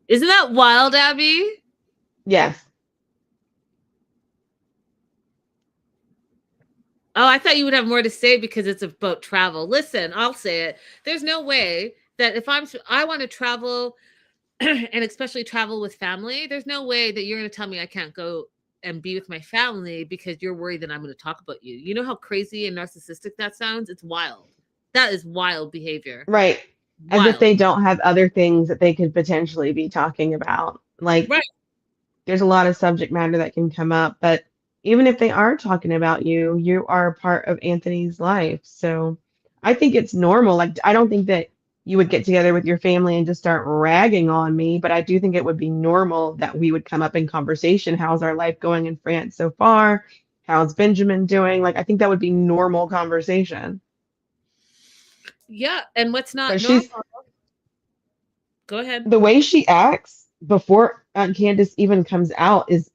Isn't that wild, Abby? Yes. Oh, I thought you would have more to say because it's about travel. Listen, I'll say it. There's no way that if I want to travel and especially travel with family, there's no way that you're going to tell me I can't go and be with my family because you're worried that I'm going to talk about you. You know how crazy and narcissistic that sounds? It's wild. That is wild behavior. Right. As if Wild. they don't have other things that they could potentially be talking about. Like, Right. there's a lot of subject matter that can come up, but even if they are talking about you, you are a part of Anthony's life. So I think it's normal. Like, I don't think that you would get together with your family and just start ragging on me, but I do think it would be normal that we would come up in conversation. How's our life going in France so far? How's Benjamin doing? Like, I think that would be normal conversation. Yeah. And what's not But normal? she's Go ahead. the way she acts before Aunt Candace even comes out is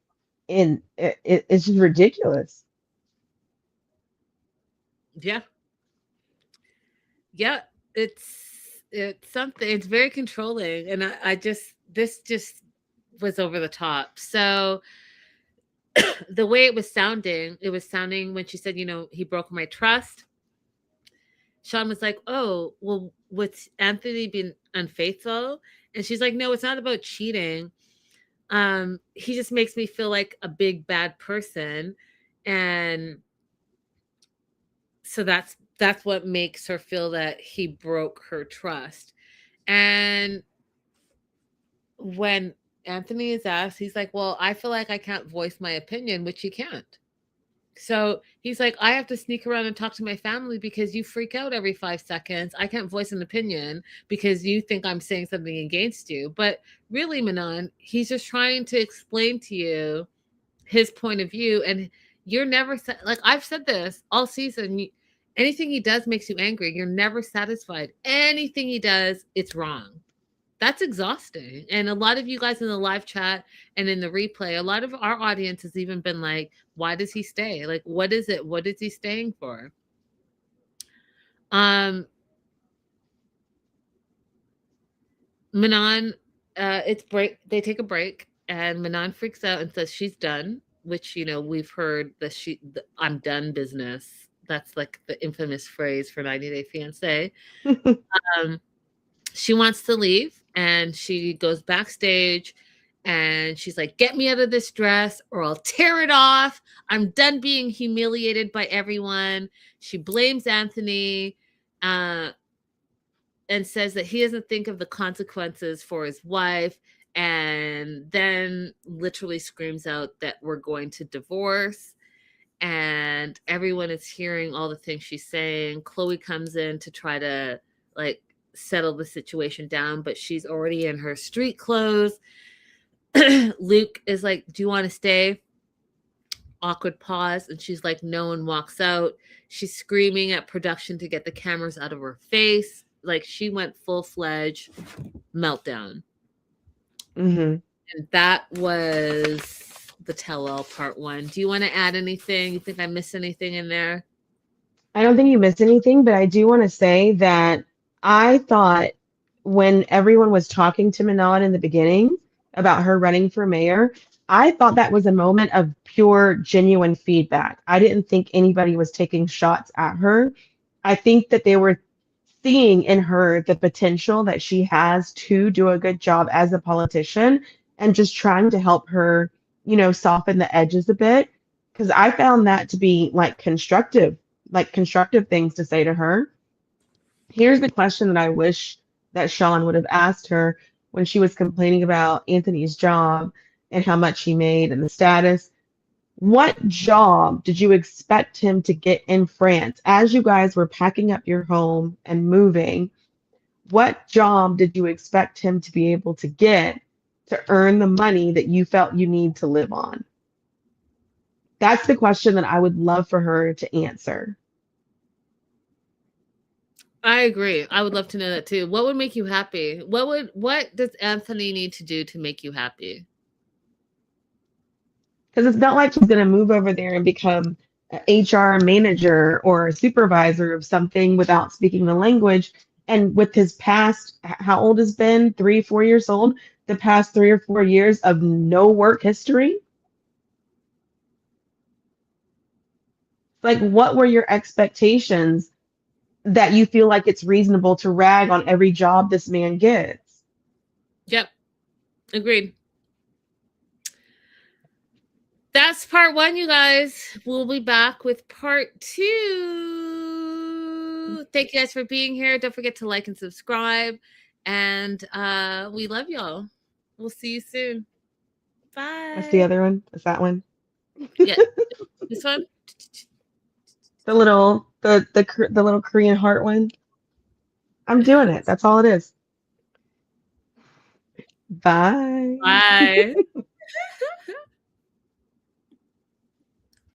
it's just ridiculous. Yeah. Yeah. It's something. It's very controlling. And this just was over the top. So the way it was sounding when she said, he broke my trust. Sean was like, oh, well, what's Anthony being unfaithful? And she's like, no, it's not about cheating. He just makes me feel like a big bad person. And so that's what makes her feel that he broke her trust. And when Anthony is asked, he's like, well, I feel like I can't voice my opinion, which he can't. So he's like, I have to sneak around and talk to my family because you freak out every 5 seconds. I can't voice an opinion because you think I'm saying something against you. But really, Manon, he's just trying to explain to you his point of view, and you're never like I've said this all season. Anything he does makes you angry. You're never satisfied. Anything he does, it's wrong. That's exhausting. And a lot of you guys in the live chat and in the replay, a lot of our audience has even been like, why does he stay? Like, what is it? What is he staying for? Manon, it's break. They take a break, and Manon freaks out and says she's done. Which we've heard the "I'm done" business. That's like the infamous phrase for 90 Day Fiancé. She wants to leave, and she goes backstage, and she's like, "Get me out of this dress, or I'll tear it off. I'm done being humiliated by everyone." She blames Anthony. And says that he doesn't think of the consequences for his wife, and then literally screams out that we're going to divorce. And everyone is hearing all the things she's saying. Chloe comes in to try to like settle the situation down, but she's already in her street clothes. Luke is like, "Do you want to stay?" Awkward pause, and she's like, "No," and walks out. She's screaming at production to get the cameras out of her face. Like, she went full-fledged meltdown. Mm-hmm. And that was the tell-all part 1. Do you want to add anything? You think I missed anything in there? I don't think you missed anything, but I do want to say that I thought when everyone was talking to Manon in the beginning about her running for mayor, I thought that was a moment of pure, genuine feedback. I didn't think anybody was taking shots at her. I think that they were seeing in her the potential that she has to do a good job as a politician and just trying to help her, soften the edges a bit. Because I found that to be like constructive things to say to her. Here's the question that I wish that Sean would have asked her when she was complaining about Anthony's job and how much he made and the status. What job did you expect him to get in France as you guys were packing up your home and moving? What job did you expect him to be able to get to earn the money that you felt you need to live on? That's the question that I would love for her to answer. I agree. I would love to know that too. What would make you happy? What does Anthony need to do to make you happy? Because it's not like he's going to move over there and become an HR manager or a supervisor of something without speaking the language. And with his past, how old has been? 3, 4 years old? The past 3 or 4 years of no work history? Like, what were your expectations that you feel like it's reasonable to rag on every job this man gets? Yep. Agreed. That's part 1, you guys. We'll be back with part 2. Thank you guys for being here. Don't forget to like and subscribe. And we love y'all. We'll see you soon. Bye. That's the other one. Is that one? Yeah. This one? The little Korean heart one. I'm doing it. That's all it is. Bye. Bye.